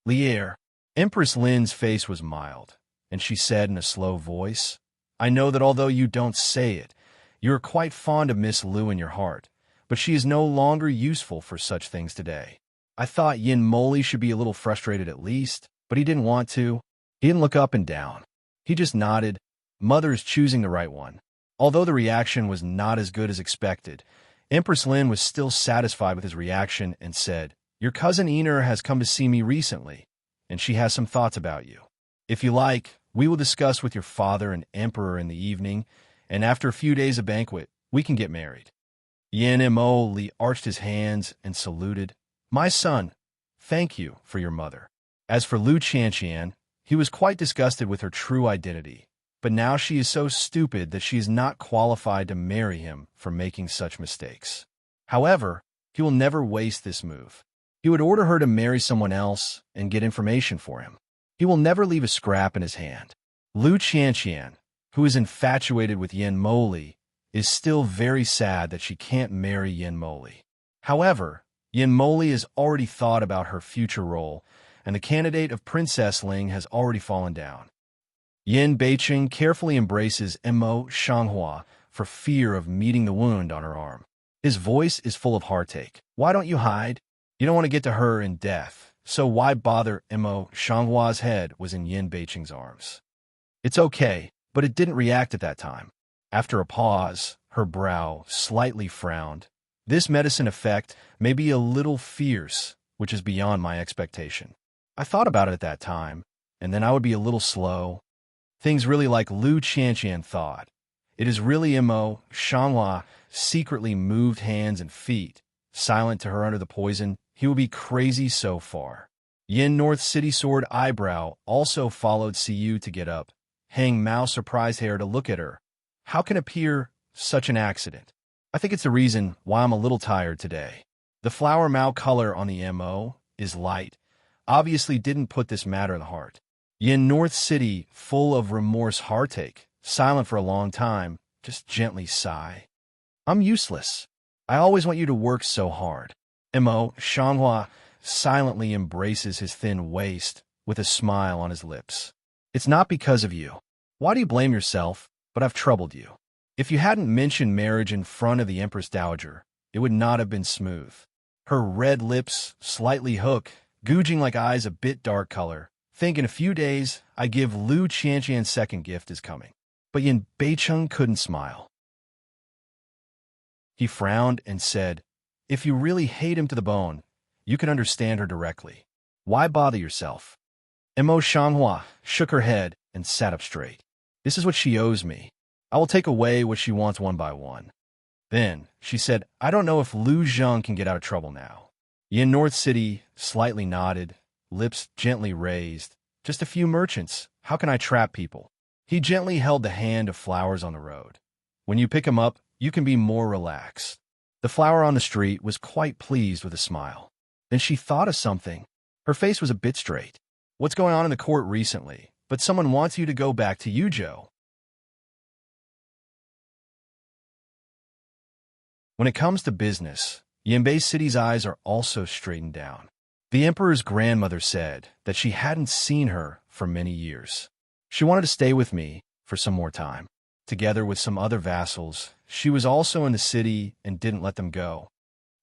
Lier. Empress Lin's face was mild, and she said in a slow voice, "I know that although you don't say it, you are quite fond of Miss Lu in your heart, but she is no longer useful for such things today." I thought Yin Moli should be a little frustrated at least, but he didn't want to. He didn't look up and down. He just nodded. Mother is choosing the right one. Although the reaction was not as good as expected, Empress Lin was still satisfied with his reaction and said, "Your cousin Ener has come to see me recently, and she has some thoughts about you. If you like, we will discuss with your father and emperor in the evening, and after a few days of banquet, we can get married." Yin Mo Li arched his hands and saluted. "My son, thank you for your mother." As for Lu Qianqian, he was quite disgusted with her true identity, but now she is so stupid that she is not qualified to marry him for making such mistakes. However, he will never waste this move. He would order her to marry someone else and get information for him. He will never leave a scrap in his hand. Lu Qianqian, who is infatuated with Yin Moli, is still very sad that she can't marry Yin Moli. However, Yin Moli has already thought about her future role, and the candidate of Princess Ling has already fallen down. Yin Beiqing carefully embraces Mo Shanghua for fear of meeting the wound on her arm. His voice is full of heartache. "Why don't you hide? You don't want to get to her in death, so why bother?" Mo Shanghua's head was in Yin Beiqing's arms. "It's okay, but it didn't react at that time." After a pause, her brow slightly frowned. "This medicine effect may be a little fierce, which is beyond my expectation. I thought about it at that time, and then I would be a little slow. Things really like Lu Qianqian thought. It is really Mo Shanghua secretly moved hands and feet, silent to her under the poison. He will be crazy so far." Yin North City Sword eyebrow also followed Siyu to get up. Hang Mao surprised her to look at her. "How can appear such an accident?" "I think it's the reason why I'm a little tired today. The flower Mao color on the MO is light. Obviously didn't put this matter in the heart." Yin North City, full of remorse heartache, silent for a long time, just gently sigh. "I'm useless. I always want you to work so hard." Mo Shanghua silently embraces his thin waist with a smile on his lips. "It's not because of you. Why do you blame yourself? But I've troubled you. If you hadn't mentioned marriage in front of the Empress Dowager, it would not have been smooth." Her red lips slightly hook, gouging like eyes a bit dark color. "Think in a few days, I give Lu Qianqian's second gift is coming." But Yin Beicheng couldn't smile. He frowned and said, "If you really hate him to the bone, you can understand her directly. Why bother yourself?" Mo Shanghua shook her head and sat up straight. "This is what she owes me. I will take away what she wants one by one." Then, she said, I don't know if Lu Zheng can get out of trouble now. Yin North City slightly nodded, lips gently raised. Just a few merchants. How can I trap people? He gently held the hand of flowers on the road. When you pick 'em up, you can be more relaxed. The flower on the street was quite pleased with a smile. Then she thought of something. Her face was a bit straight. What's going on in the court recently? But someone wants you to go back to Yuzhou. When it comes to business, Yanbei City's eyes are also straightened down. The emperor's grandmother said that she hadn't seen her for many years. She wanted to stay with me for some more time. Together with some other vassals, she was also in the city and didn't let them go.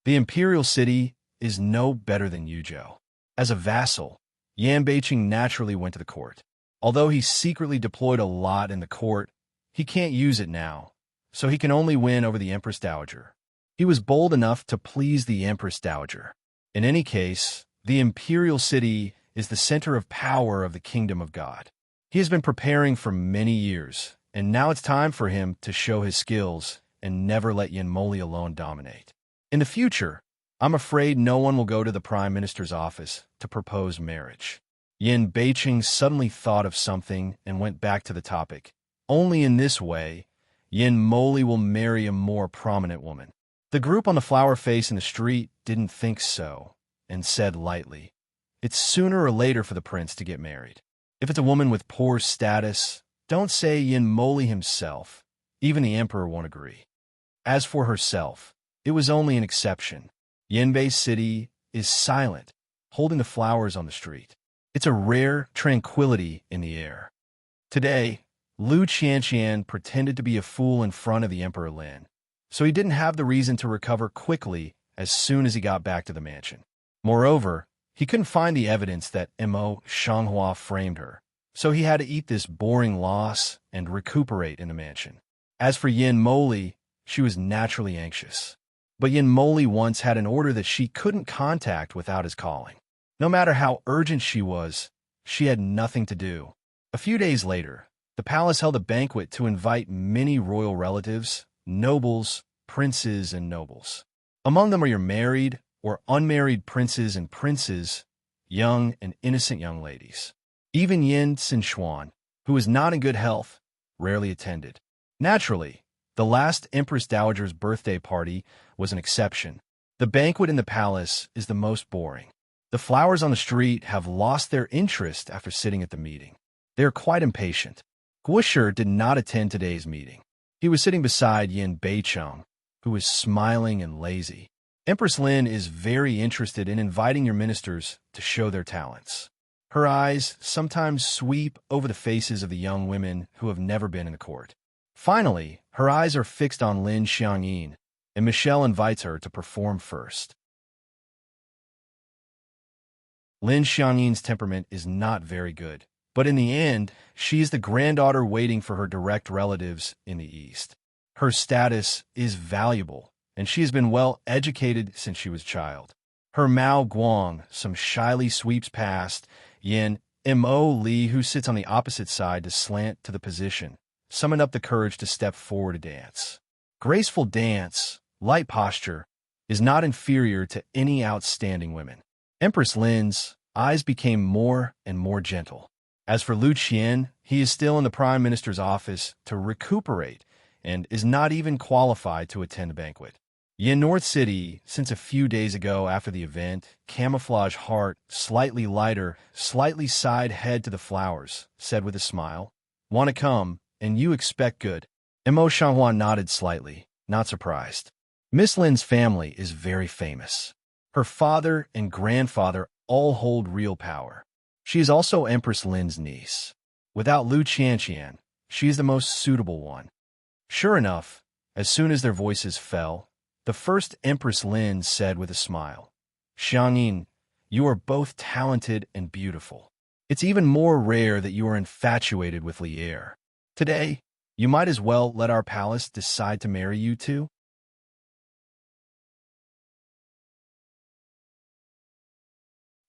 The imperial city is no better than Yuzhou. As a vassal, Yan Beiqing naturally went to the court. Although he secretly deployed a lot in the court, he can't use it now, so he can only win over the Empress Dowager. He was bold enough to please the Empress Dowager. In any case, the imperial city is the center of power of the kingdom of God. He has been preparing for many years, and now it's time for him to show his skills and never let Yanmoli alone dominate. In the future, I'm afraid no one will go to the Prime Minister's office to propose marriage. Yan Beiqing suddenly thought of something and went back to the topic. Only in this way, Yanmoli will marry a more prominent woman. The group on the flower face in the street didn't think so, and said lightly, it's sooner or later for the prince to get married. If it's a woman with poor status, don't say Yanmoli himself. Even the emperor won't agree. As for herself, it was only an exception. Yanbei City is silent, holding the flowers on the street. It's a rare tranquility in the air. Today, Lu Qianqian pretended to be a fool in front of the Emperor Lin, so he didn't have the reason to recover quickly as soon as he got back to the mansion. Moreover, he couldn't find the evidence that Mo Shanghua framed her, so he had to eat this boring loss and recuperate in the mansion. As for Yanmoli, she was naturally anxious. But Yanmoli once had an order that she couldn't contact without his calling. No matter how urgent she was, she had nothing to do. A few days later, the palace held a banquet to invite many royal relatives, nobles, princes, and nobles. Among them are your married or unmarried princes and princesses, young and innocent young ladies. Even Yin Xinxuan, who was not in good health, rarely attended. Naturally, the last Empress Dowager's birthday party was an exception. The banquet in the palace is the most boring. The flowers on the street have lost their interest after sitting at the meeting. They are quite impatient. Guosher did not attend today's meeting. He was sitting beside Yin Beicheng, who was smiling and lazy. Empress Lin is very interested in inviting your ministers to show their talents. Her eyes sometimes sweep over the faces of the young women who have never been in the court. Finally, her eyes are fixed on Lin Xiangyin, and Michelle invites her to perform first. Lin Xiangyin's temperament is not very good, but in the end, she is the granddaughter waiting for her direct relatives in the East. Her status is valuable, and she has been well educated since she was a child. Her Mao Guang some shyly sweeps past Yin Mo Li, who sits on the opposite side to slant to the position, summoned up the courage to step forward to dance. Graceful dance, light posture, is not inferior to any outstanding women. Empress Lin's eyes became more and more gentle. As for Lu Qian, he is still in the Prime Minister's office to recuperate and is not even qualified to attend the banquet. Yin North City, since a few days ago after the event, camouflage heart, slightly lighter, slightly side head to the flowers, said with a smile, want to come, and you expect good. Mo Shanghua nodded slightly, not surprised. Miss Lin's family is very famous. Her father and grandfather all hold real power. She is also Empress Lin's niece. Without Lu Qianqian, she is the most suitable one. Sure enough, as soon as their voices fell, the first Empress Lin said with a smile, Xiangyin, you are both talented and beautiful. It's even more rare that you are infatuated with Lier. Today, you might as well let our palace decide to marry you two.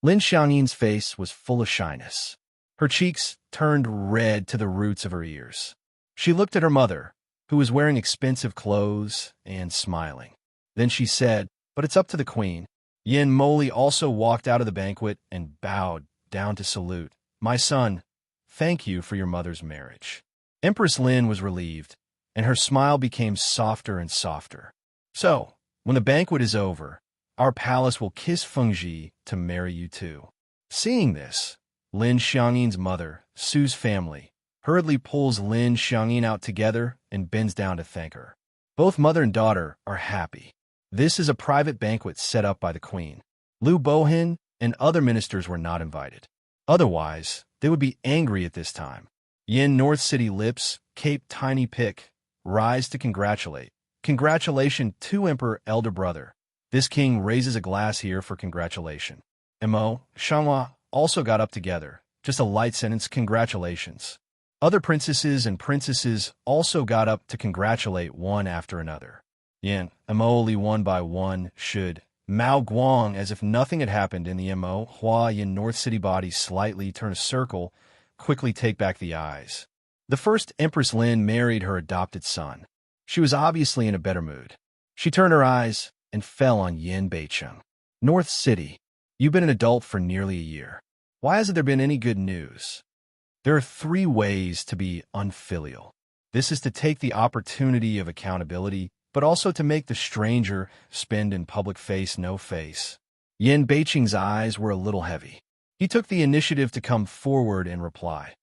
Lin Xiangyin's face was full of shyness. Her cheeks turned red to the roots of her ears. She looked at her mother, who was wearing expensive clothes and smiling. Then she said, "But it's up to the queen." Yin Moli also walked out of the banquet and bowed down to salute. "My son, thank you for your mother's marriage." Empress Lin was relieved, and her smile became softer and softer. "So, when the banquet is over, our palace will kiss Fengji to marry you too." Seeing this, Lin Xiangyin's mother, Su's family, hurriedly pulls Lin Xiangyin out together and bends down to thank her. Both mother and daughter are happy. This is a private banquet set up by the queen. Liu Bohin and other ministers were not invited. Otherwise, they would be angry at this time. Yin North City lips, Cape Tiny Pick, rise to congratulate. Congratulation to Emperor Elder Brother. This king raises a glass here for congratulation. Mo, Shanghua also got up together. Just a light sentence, congratulations. Other princesses and princesses also got up to congratulate one after another. Yin, Mo only one by one, should. Mao Guang, as if nothing had happened in the Mo, Hua Yin North City body slightly turn a circle, quickly take back the eyes. The first Empress Lin married her adopted son. She was obviously in a better mood. She turned her eyes and fell on Yin Beicheng. North City, you've been an adult for nearly a year. Why hasn't there been any good news? There are 3 ways to be unfilial. This is to take the opportunity of accountability, but also to make the stranger spend in public face no face. Yin Beicheng's eyes were a little heavy. He took the initiative to come forward and reply.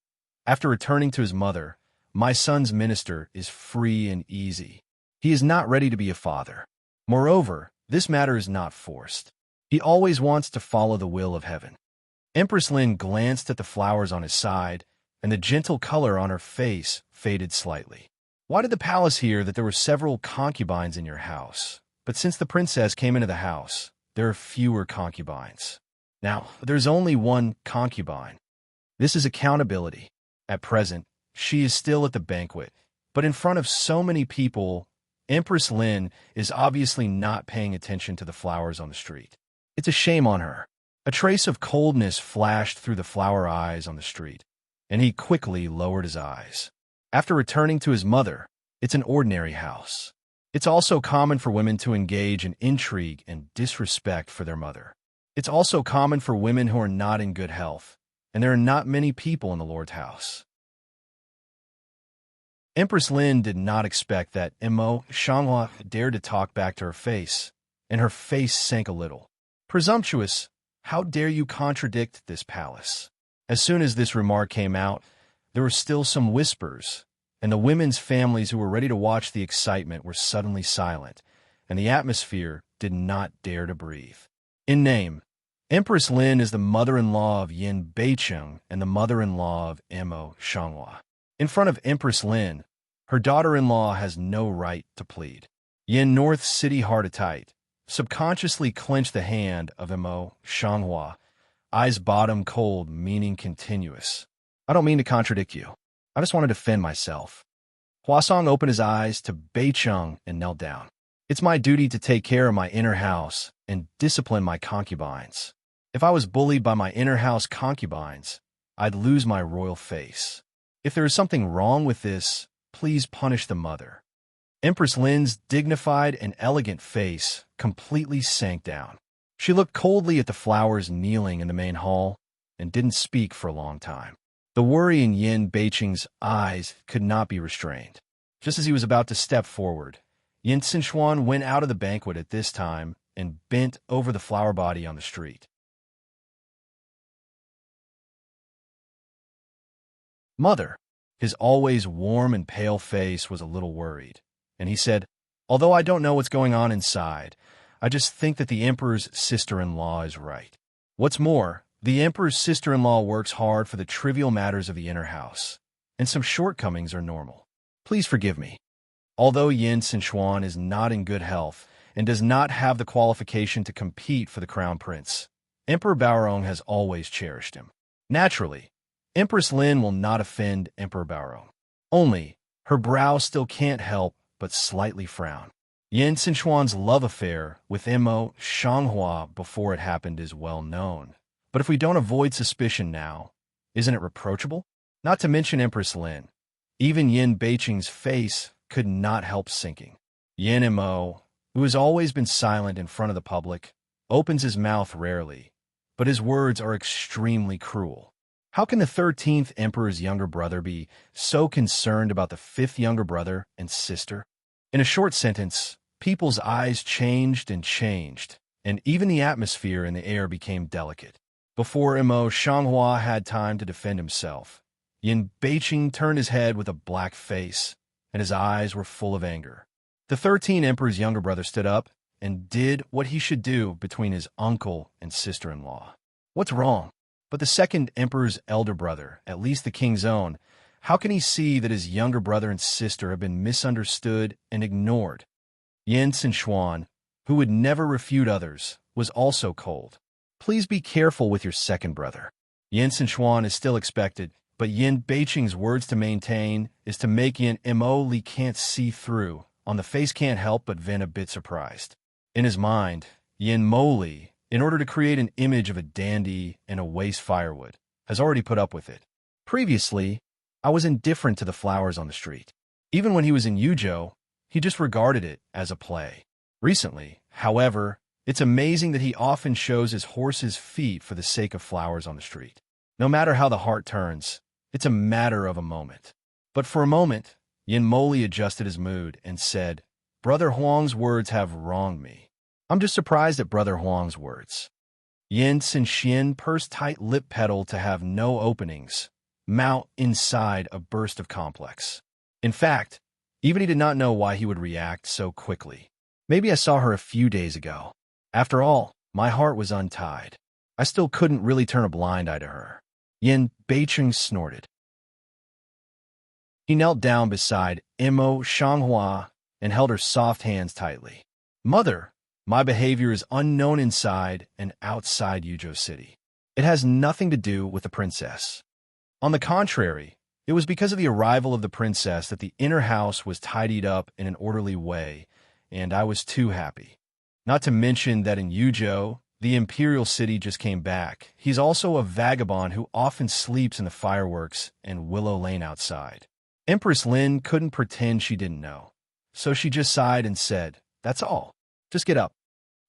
After returning to his mother, "My son's minister is free and easy. He is not ready to be a father. Moreover, this matter is not forced. He always wants to follow the will of heaven." Empress Lin glanced at the flowers on his side, and the gentle color on her face faded slightly. "Why did the palace hear that there were several concubines in your house? But since the princess came into the house, there are fewer concubines. Now, there's only one concubine. This is accountability. At present, she is still at the banquet, but in front of so many people, Empress Lin is obviously not paying attention to the flowers on the street. It's a shame on her." A trace of coldness flashed through the flower eyes on the street, and he quickly lowered his eyes. After returning to his mother, it's an ordinary house. It's also common for women to engage in intrigue and disrespect for their mother. It's also common for women who are not in good health, and there are not many people in the Lord's house. Empress Lin did not expect that Mo Shanghua dared to talk back to her face, and her face sank a little. "Presumptuous, how dare you contradict this palace?" As soon as this remark came out, there were still some whispers, and the women's families who were ready to watch the excitement were suddenly silent, and the atmosphere did not dare to breathe. In name, Empress Lin is the mother-in-law of Yin Beicheng and the mother-in-law of Mo Shanghua. In front of Empress Lin, her daughter-in-law has no right to plead. Yin North City heart tight, subconsciously clenched the hand of Mo Shanghua, eyes bottom cold, meaning continuous. "I don't mean to contradict you. I just want to defend myself." Huasong opened his eyes to Beicheng and knelt down. "It's my duty to take care of my inner house and discipline my concubines. If I was bullied by my inner house concubines, I'd lose my royal face. If there is something wrong with this, please punish the mother." Empress Lin's dignified and elegant face completely sank down. She looked coldly at the flowers kneeling in the main hall and didn't speak for a long time. The worry in Yin Beicheng's eyes could not be restrained. Just as he was about to step forward, Yin Xinchuan went out of the banquet at this time and bent over the flower body on the street. "Mother," his always warm and pale face was a little worried, and he said, "Although I don't know what's going on inside, I just think that the Emperor's sister-in-law is right. What's more, the Emperor's sister-in-law works hard for the trivial matters of the inner house, and some shortcomings are normal. Please forgive me." Although Yin Xinchuan is not in good health and does not have the qualification to compete for the crown prince, Emperor Baorong has always cherished him. Naturally, Empress Lin will not offend Emperor Baorong. Only, her brow still can't help but slightly frown. Yin Xinchuan's love affair with Mo Shanghua before it happened is well known. But if we don't avoid suspicion now, isn't it reproachable? Not to mention Empress Lin. Even Yin Beicheng's face could not help sinking. Yin Mo, who has always been silent in front of the public, opens his mouth rarely, but his words are extremely cruel. How can the 13th emperor's younger brother be so concerned about the 5th younger brother and sister? In a short sentence, people's eyes changed, and even the atmosphere in the air became delicate. Before Imo Shanghua had time to defend himself, Yin Beiqing turned his head with a black face, and his eyes were full of anger. The 13th emperor's younger brother stood up and did what he should do between his uncle and sister-in-law. What's wrong? But the 2nd emperor's elder brother, at least the king's own, how can he see that his younger brother and sister have been misunderstood and ignored? Yin Sinshuan, who would never refute others, was also cold. Please be careful with your second brother. Yin Sinshuan is still expected, but Yin Beiqing's words to maintain is to make Yin Mo Li can't see through. On the face can't help but been a bit surprised. In his mind, Yin Mo Li, in order to create an image of a dandy and a waste firewood, has already put up with it. Previously, I was indifferent to the flowers on the street. Even when he was in Yuzhou, he just regarded it as a play. Recently, however, it's amazing that he often shows his horse's feet for the sake of flowers on the street. No matter how the heart turns, it's a matter of a moment. But for a moment, Yin Moli adjusted his mood and said, "Brother Huang's words have wronged me. I'm just surprised at Brother Huang's words." Yin Xinxian pursed tight lip petal to have no openings, mount inside a burst of complex. In fact, even he did not know why he would react so quickly. Maybe I saw her a few days ago. After all, my heart was untied. I still couldn't really turn a blind eye to her. Yin Beiqing snorted. He knelt down beside Imo Shanghua and held her soft hands tightly. "Mother, my behavior is unknown inside and outside Yuzhou City. It has nothing to do with the princess. On the contrary, it was because of the arrival of the princess that the inner house was tidied up in an orderly way, and I was too happy. Not to mention that in Yuzhou, the imperial city just came back. He's also a vagabond who often sleeps in the fireworks and Willow Lane outside." Empress Lin couldn't pretend she didn't know, so she just sighed and said, "That's all. Just get up."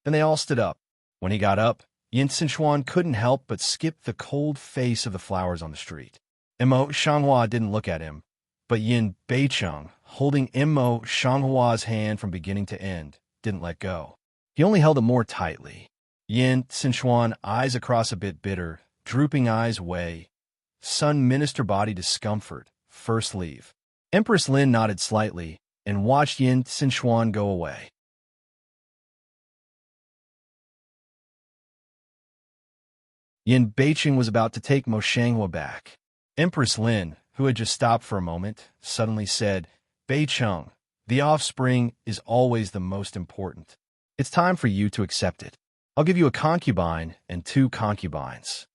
Then they all stood up. When he got up, Yin Sinshuan couldn't help but skip the cold face of the flowers on the street. Imo Shanghua didn't look at him, but Yin Beicheng, holding Imo Shanghua's hand from beginning to end, didn't let go. He only held it more tightly. Yin Sinshuan, eyes across a bit bitter, drooping eyes way. Sun Minister body discomfort, first leave. Empress Lin nodded slightly and watched Yin Sinshuan go away. Yin Beiqing was about to take Mo Shanghua back. Empress Lin, who had just stopped for a moment, suddenly said, "Beicheng, the offspring is always the most important. It's time for you to accept it. I'll give you a concubine and 2 concubines."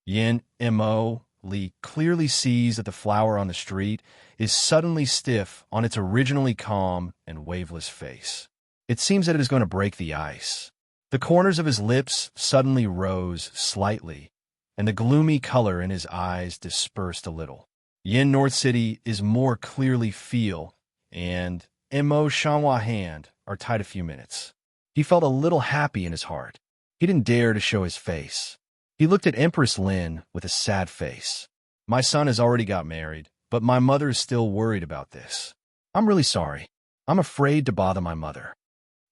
Yin Mo Li clearly sees that the flower on the street is suddenly stiff on its originally calm and waveless face. It seems that it is going to break the ice. The corners of his lips suddenly rose slightly, and the gloomy color in his eyes dispersed a little. Yin North City is more clearly feel, and Mo Shanghua hand are tied a few minutes. He felt a little happy in his heart. He didn't dare to show his face. He looked at Empress Lin with a sad face. "My son has already got married, but my mother is still worried about this. I'm really sorry. I'm afraid to bother my mother."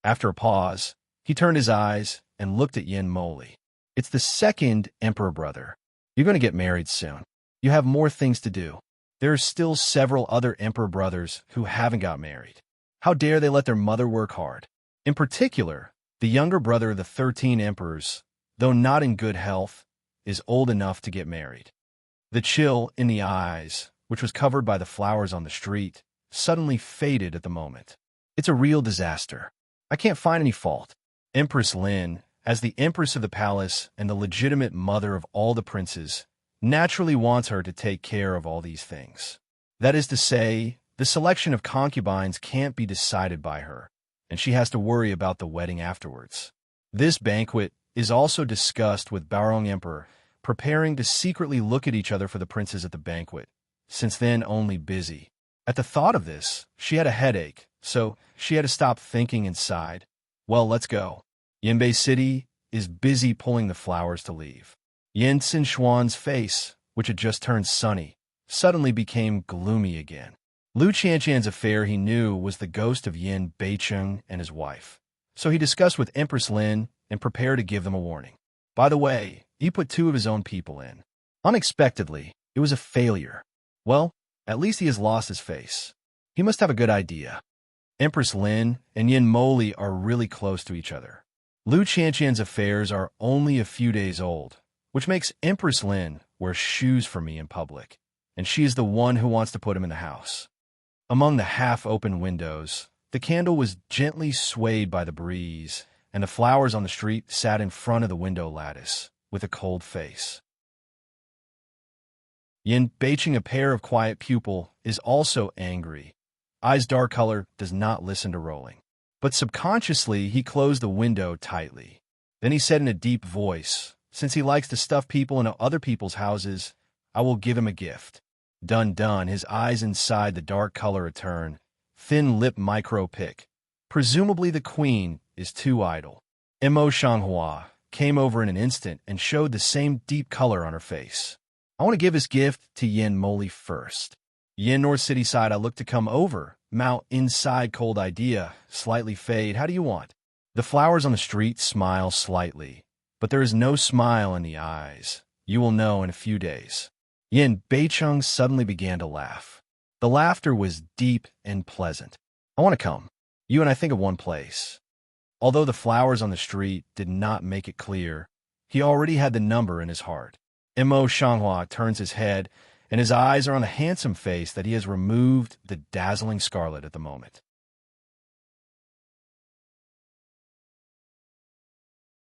After a pause, he turned his eyes and looked at Yin Moli. "It's the 2nd emperor brother. You're going to get married soon. You have more things to do. There are still several other emperor brothers who haven't got married. How dare they let their mother work hard? In particular, the younger brother of the 13 emperors, though not in good health, is old enough to get married." The chill in the eyes, which was covered by the flowers on the street, suddenly faded at the moment. "It's a real disaster. I can't find any fault." Empress Lin, as the empress of the palace and the legitimate mother of all the princes, naturally wants her to take care of all these things. That is to say, the selection of concubines can't be decided by her, and she has to worry about the wedding afterwards. This banquet is also discussed with Baorong Emperor, preparing to secretly look at each other for the princes at the banquet, since then only busy. At the thought of this, she had a headache, so she had to stop thinking and sighed. Well, let's go. Yinbei City is busy pulling the flowers to leave. Yin Xuan's face, which had just turned sunny, suddenly became gloomy again. Lu Qianqian's affair, he knew, was the ghost of Yin Beicheng and his wife. So he discussed with Empress Lin and prepared to give them a warning. By the way, he put 2 of his own people in. Unexpectedly, it was a failure. Well, at least he has lost his face. He must have a good idea. Empress Lin and Yin Moli are really close to each other. Lu Qianqian's affairs are only a few days old, which makes Empress Lin wear shoes for me in public, and she is the one who wants to put him in the house. Among the half-open windows, the candle was gently swayed by the breeze, and the flowers on the street sat in front of the window lattice, with a cold face. Yin Beicheng, a pair of quiet pupil, is also angry. Eyes dark color, does not listen to rolling. But subconsciously, he closed the window tightly. Then he said in a deep voice, since he likes to stuff people into other people's houses, I will give him a gift. Dun, his eyes inside the dark color return. Thin lip micro pick. Presumably the queen is too idle. Mo Shanghua came over in an instant and showed the same deep color on her face. I want to give this gift to Yin Moli first. Yin North City side, I look to come over. Mao inside, cold idea, slightly fade. How do you want? The flowers on the street smile slightly, but there is no smile in the eyes. You will know in a few days. Yin Beicheng suddenly began to laugh. The laughter was deep and pleasant. I want to come. You and I think of one place. Although the flowers on the street did not make it clear, he already had the number in his heart. Mo Shanghua turns his head, and his eyes are on the handsome face that he has removed the dazzling scarlet at the moment.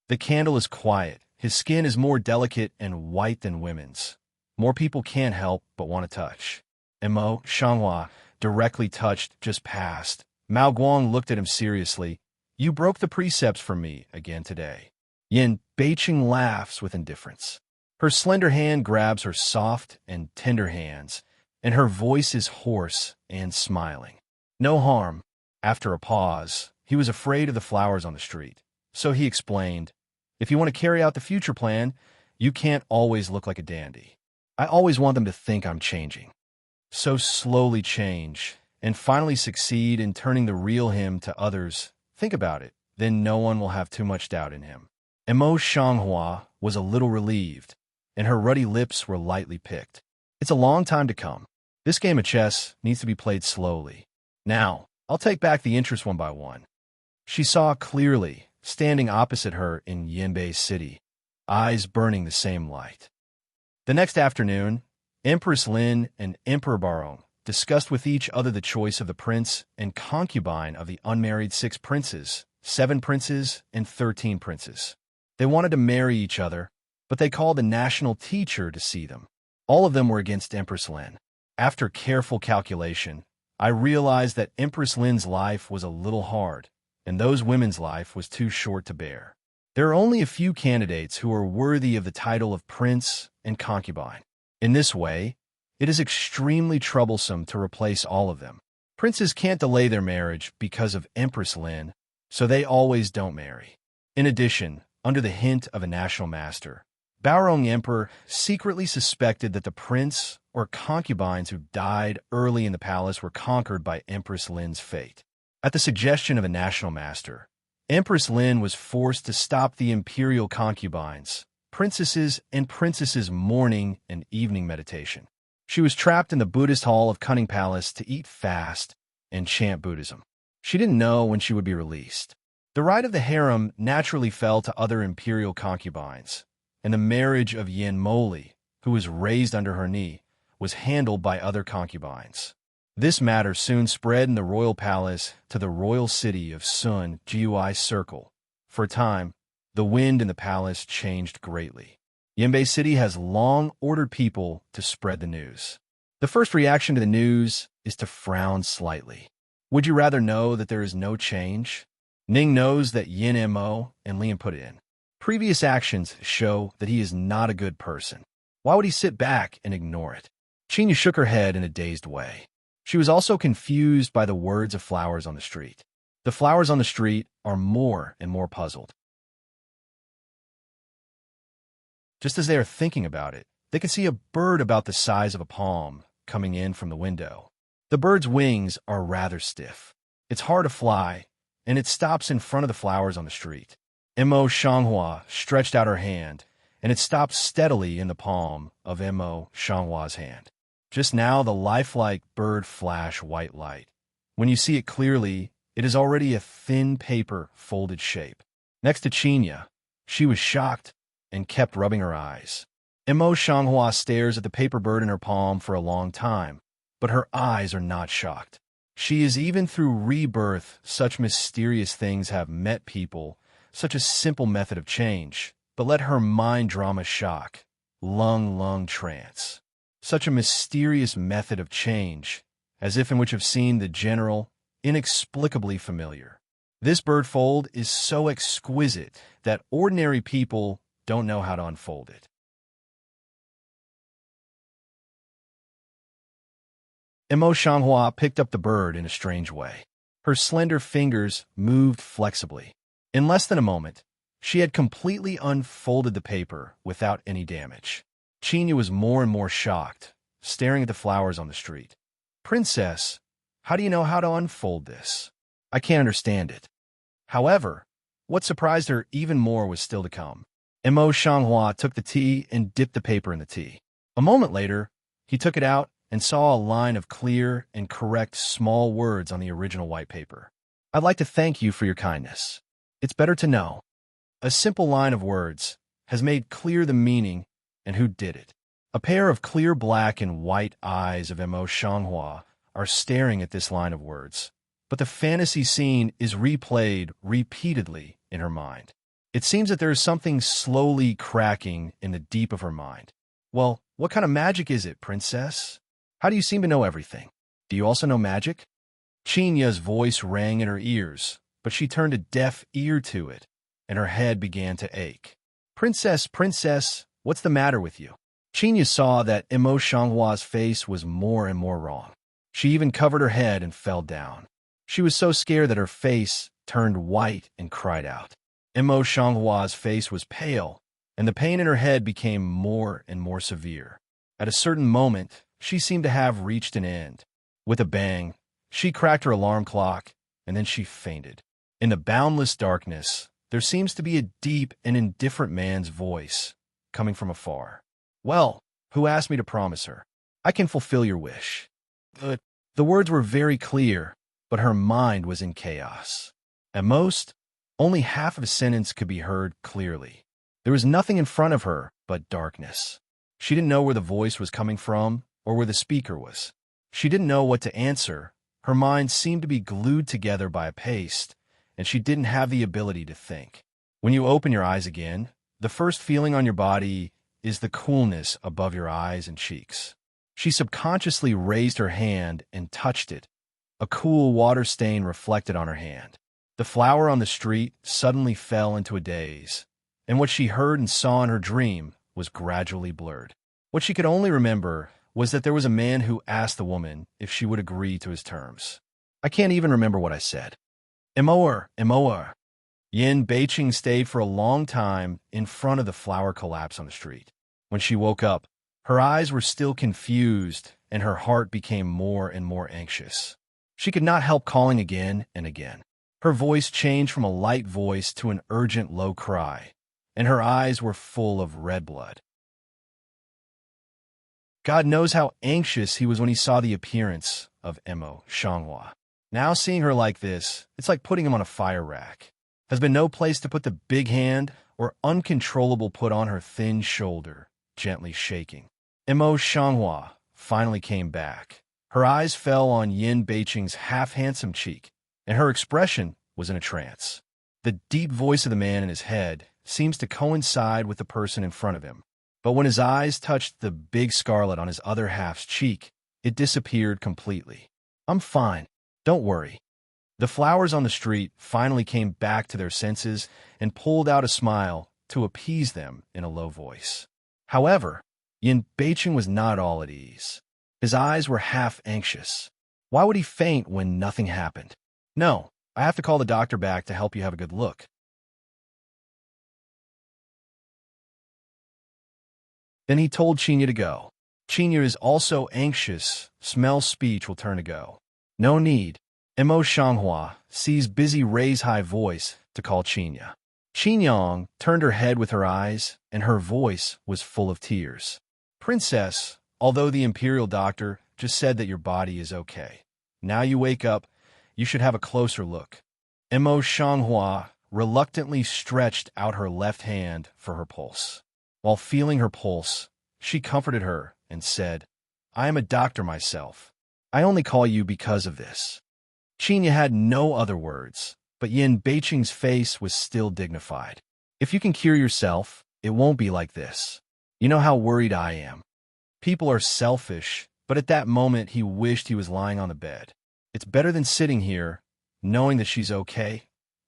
The candle is quiet. His skin is more delicate and white than women's. More people can't help but want to touch. Mo Shanghua directly touched, just passed. Mao Guang looked at him seriously. You broke the precepts for me again today. Yin Beicheng laughs with indifference. Her slender hand grabs her soft and tender hands, and her voice is hoarse and smiling. No harm. After a pause, he was afraid of the flowers on the street. So he explained, if you want to carry out the future plan, you can't always look like a dandy. I always want them to think I'm changing. So slowly change, and finally succeed in turning the real him to others. Think about it, then no one will have too much doubt in him. Mo Shanghua was a little relieved, and her ruddy lips were lightly picked. It's a long time to come. This game of chess needs to be played slowly. Now, I'll take back the interest one by one. She saw clearly, standing opposite her in Yinbei City, eyes burning the same light. The next afternoon, Empress Lin and Emperor Barong discussed with each other the choice of the prince and concubine of the unmarried 6 princes, 7 princes, and 13 princes. They wanted to marry each other, but they called the national teacher to see them. All of them were against Empress Lin. After careful calculation, I realized that Empress Lin's life was a little hard, and those women's life was too short to bear. There are only a few candidates who are worthy of the title of prince and concubine. In this way, it is extremely troublesome to replace all of them. Princes can't delay their marriage because of Empress Lin, so they always don't marry. In addition, under the hint of a national master, Baorong Emperor secretly suspected that the prince or concubines who died early in the palace were conquered by Empress Lin's fate. At the suggestion of a national master, Empress Lin was forced to stop the imperial concubines, princesses, and princesses' morning and evening meditation. She was trapped in the Buddhist hall of Cunning Palace to eat fast and chant Buddhism. She didn't know when she would be released. The right of the harem naturally fell to other imperial concubines, and the marriage of Yin Moli, who was raised under her knee, was handled by other concubines. This matter soon spread in the royal palace to the royal city of Sun Gui Circle. For a time, the wind in the palace changed greatly. Yinbei City has long ordered people to spread the news. The first reaction to the news is to frown slightly. Would you rather know that there is no change? Ning knows that Yin Mo and Lian put it in. Previous actions show that he is not a good person. Why would he sit back and ignore it? China shook her head in a dazed way. She was also confused by the words of flowers on the street. The flowers on the street are more and more puzzled. Just as they are thinking about it, they can see a bird about the size of a palm coming in from the window. The bird's wings are rather stiff. It's hard to fly, and it stops in front of the flowers on the street. Mo Shanghua stretched out her hand, and it stopped steadily in the palm of Mo Shanghua's hand. Just now, the lifelike bird flashed white light. When you see it clearly, it is already a thin paper folded shape. Next to Qinya, she was shocked and kept rubbing her eyes. Mo Shanghua stares at the paper bird in her palm for a long time, but her eyes are not shocked. She is even through rebirth, such mysterious things have met people, such a simple method of change, but let her mind drama shock, lung trance. Such a mysterious method of change, as if in which have seen the general, inexplicably familiar. This bird fold is so exquisite that ordinary people don't know how to unfold it. Mo Shanghua picked up the bird in a strange way. Her slender fingers moved flexibly. In less than a moment, she had completely unfolded the paper without any damage. Qinya was more and more shocked, staring at the flowers on the street. "Princess, how do you know how to unfold this? I can't understand it." However, what surprised her even more was still to come. Mo Shanghua took the tea and dipped the paper in the tea. A moment later, he took it out and saw a line of clear and correct small words on the original white paper. "I'd like to thank you for your kindness. It's better to know." A simple line of words has made clear the meaning and who did it. A pair of clear black and white eyes of Mo Shanghua are staring at this line of words, but the fantasy scene is replayed repeatedly in her mind. It seems that there is something slowly cracking in the deep of her mind. "Well, what kind of magic is it, princess? How do you seem to know everything? Do you also know magic?" Chinya's voice rang in her ears, but she turned a deaf ear to it, and her head began to ache. Princess, what's the matter with you?" Qinya saw that Mo Shanghua's face was more and more wrong. She even covered her head and fell down. She was so scared that her face turned white and cried out. Mo Shanghua's face was pale, and the pain in her head became more and more severe. At a certain moment, she seemed to have reached an end. With a bang, she cracked her alarm clock, and then she fainted. In the boundless darkness, there seems to be a deep and indifferent man's voice coming from afar. "Well, who asked me to promise her? I can fulfill your wish." The words were very clear, but her mind was in chaos. At most, only half of a sentence could be heard clearly. There was nothing in front of her but darkness. She didn't know where the voice was coming from or where the speaker was. She didn't know what to answer. Her mind seemed to be glued together by a paste, and she didn't have the ability to think. When you open your eyes again, the first feeling on your body is the coolness above your eyes and cheeks. She subconsciously raised her hand and touched it. A cool water stain reflected on her hand. The flower on the street suddenly fell into a daze, and what she heard and saw in her dream was gradually blurred. What she could only remember was that there was a man who asked the woman if she would agree to his terms. "I can't even remember what I said." Immerse. Yin Beiqing stayed for a long time in front of the flower collapse on the street. When she woke up, her eyes were still confused, and her heart became more and more anxious. She could not help calling again and again. Her voice changed from a light voice to an urgent low cry, and her eyes were full of red blood. God knows how anxious he was when he saw the appearance of Mo Shanghua. Now seeing her like this, it's like putting him on a fire rack. Has been no place to put the big hand or uncontrollable put on her thin shoulder, gently shaking. Mo Shanghua finally came back. Her eyes fell on Yin Beiqing's half-handsome cheek, and her expression was in a trance. The deep voice of the man in his head seems to coincide with the person in front of him. But when his eyes touched the big scarlet on his other half's cheek, it disappeared completely. "I'm fine. Don't worry." The flowers on the street finally came back to their senses and pulled out a smile to appease them in a low voice. However, Yin Beiqing was not all at ease. His eyes were half anxious. Why would he faint when nothing happened? No, I have to call the doctor back to help you have a good look. Then he told Chinya to go. Chinya is also anxious. Smells speech will turn to go. No need. Mo Shanghua sees busy raise high voice to call Chinya. Chinyang turned her head with her eyes, and her voice was full of tears. Princess, although the imperial doctor just said that your body is okay. Now you wake up, you should have a closer look. Mo Shanghua reluctantly stretched out her left hand for her pulse. While feeling her pulse, she comforted her and said, I am a doctor myself. I only call you because of this. Chinya had no other words, but Yin Beiqing's face was still dignified. If you can cure yourself, it won't be like this. You know how worried I am. People are selfish, but at that moment he wished he was lying on the bed. It's better than sitting here, knowing that she's okay,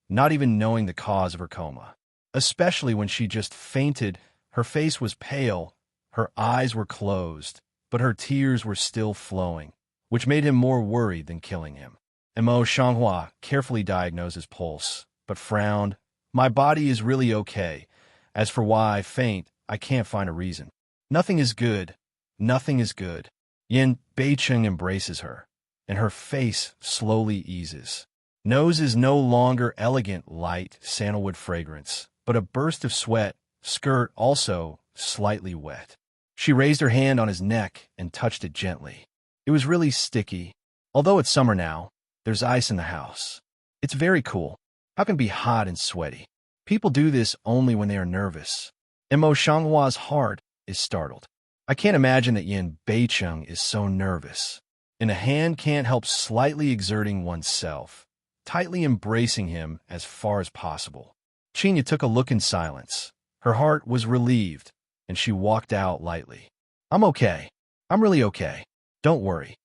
not even knowing the cause of her coma. Especially when she just fainted, her face was pale, her eyes were closed, but her tears were still flowing, which made him more worried than killing him. Mo Shanghua carefully diagnosed his pulse, but frowned. My body is really okay. As for why I faint, I can't find a reason. Nothing is good. Nothing is good. Yin Beiqing embraces her, and her face slowly eases. Nose is no longer elegant, light sandalwood fragrance, but a burst of sweat, skirt also slightly wet. She raised her hand on his neck and touched it gently. It was really sticky. Although it's summer now, there's ice in the house. It's very cool. How can it be hot and sweaty? People do this only when they are nervous. Mo Shanghua's heart is startled. I can't imagine that Yin Beiqing is so nervous. And a hand can't help slightly exerting oneself, tightly embracing him as far as possible. Chinya took a look in silence. Her heart was relieved, and she walked out lightly. I'm okay. I'm really okay. Don't worry.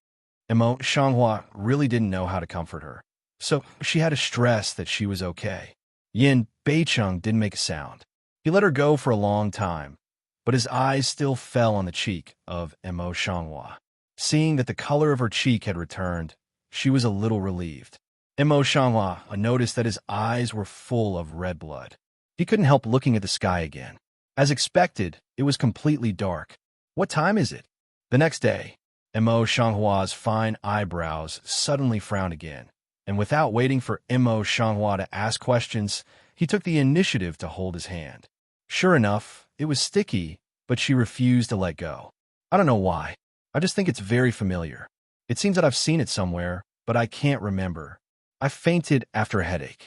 Mo Shanghua really didn't know how to comfort her, so she had to stress that she was okay. Yin Beiqing didn't make a sound. He let her go for a long time, but his eyes still fell on the cheek of Mo Shanghua. Seeing that the color of her cheek had returned, she was a little relieved. Mo Shanghua noticed that his eyes were full of red blood. He couldn't help looking at the sky again. As expected, it was completely dark. What time is it? The next day, Mo Shanghua's fine eyebrows suddenly frowned again, and without waiting for Mo Shanghua to ask questions, he took the initiative to hold his hand. Sure enough, it was sticky, but she refused to let go. I don't know why. I just think it's very familiar. It seems that I've seen it somewhere, but I can't remember. I fainted after a headache.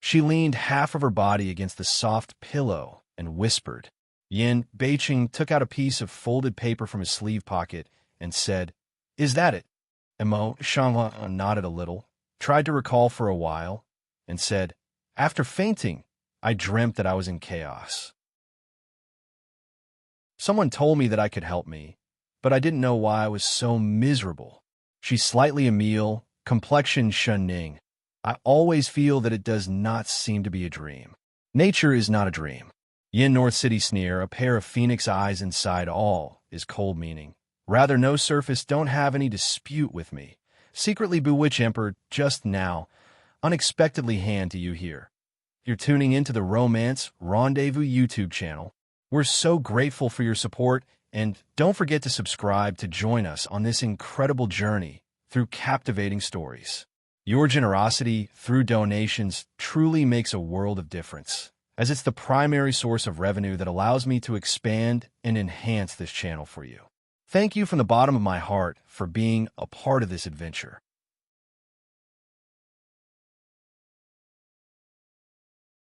She leaned half of her body against the soft pillow and whispered. Yin Beiqing took out a piece of folded paper from his sleeve pocket and said, Is that it? Mo Shanghua nodded a little, tried to recall for a while, and said, After fainting, I dreamt that I was in chaos. Someone told me that I could help me, but I didn't know why I was so miserable. She's slightly Emile, complexion Shenning. I always feel that it does not seem to be a dream. Nature is not a dream. Yin North City sneer, a pair of phoenix eyes inside all, is cold meaning. Rather no surface, don't have any dispute with me. Secretly bewitch Emperor just now. Unexpectedly hand to you here. You're tuning into the Romance Rendezvous YouTube channel. We're so grateful for your support, and don't forget to subscribe to join us on this incredible journey through captivating stories. Your generosity through donations truly makes a world of difference, as it's the primary source of revenue that allows me to expand and enhance this channel for you. Thank you from the bottom of my heart for being a part of this adventure.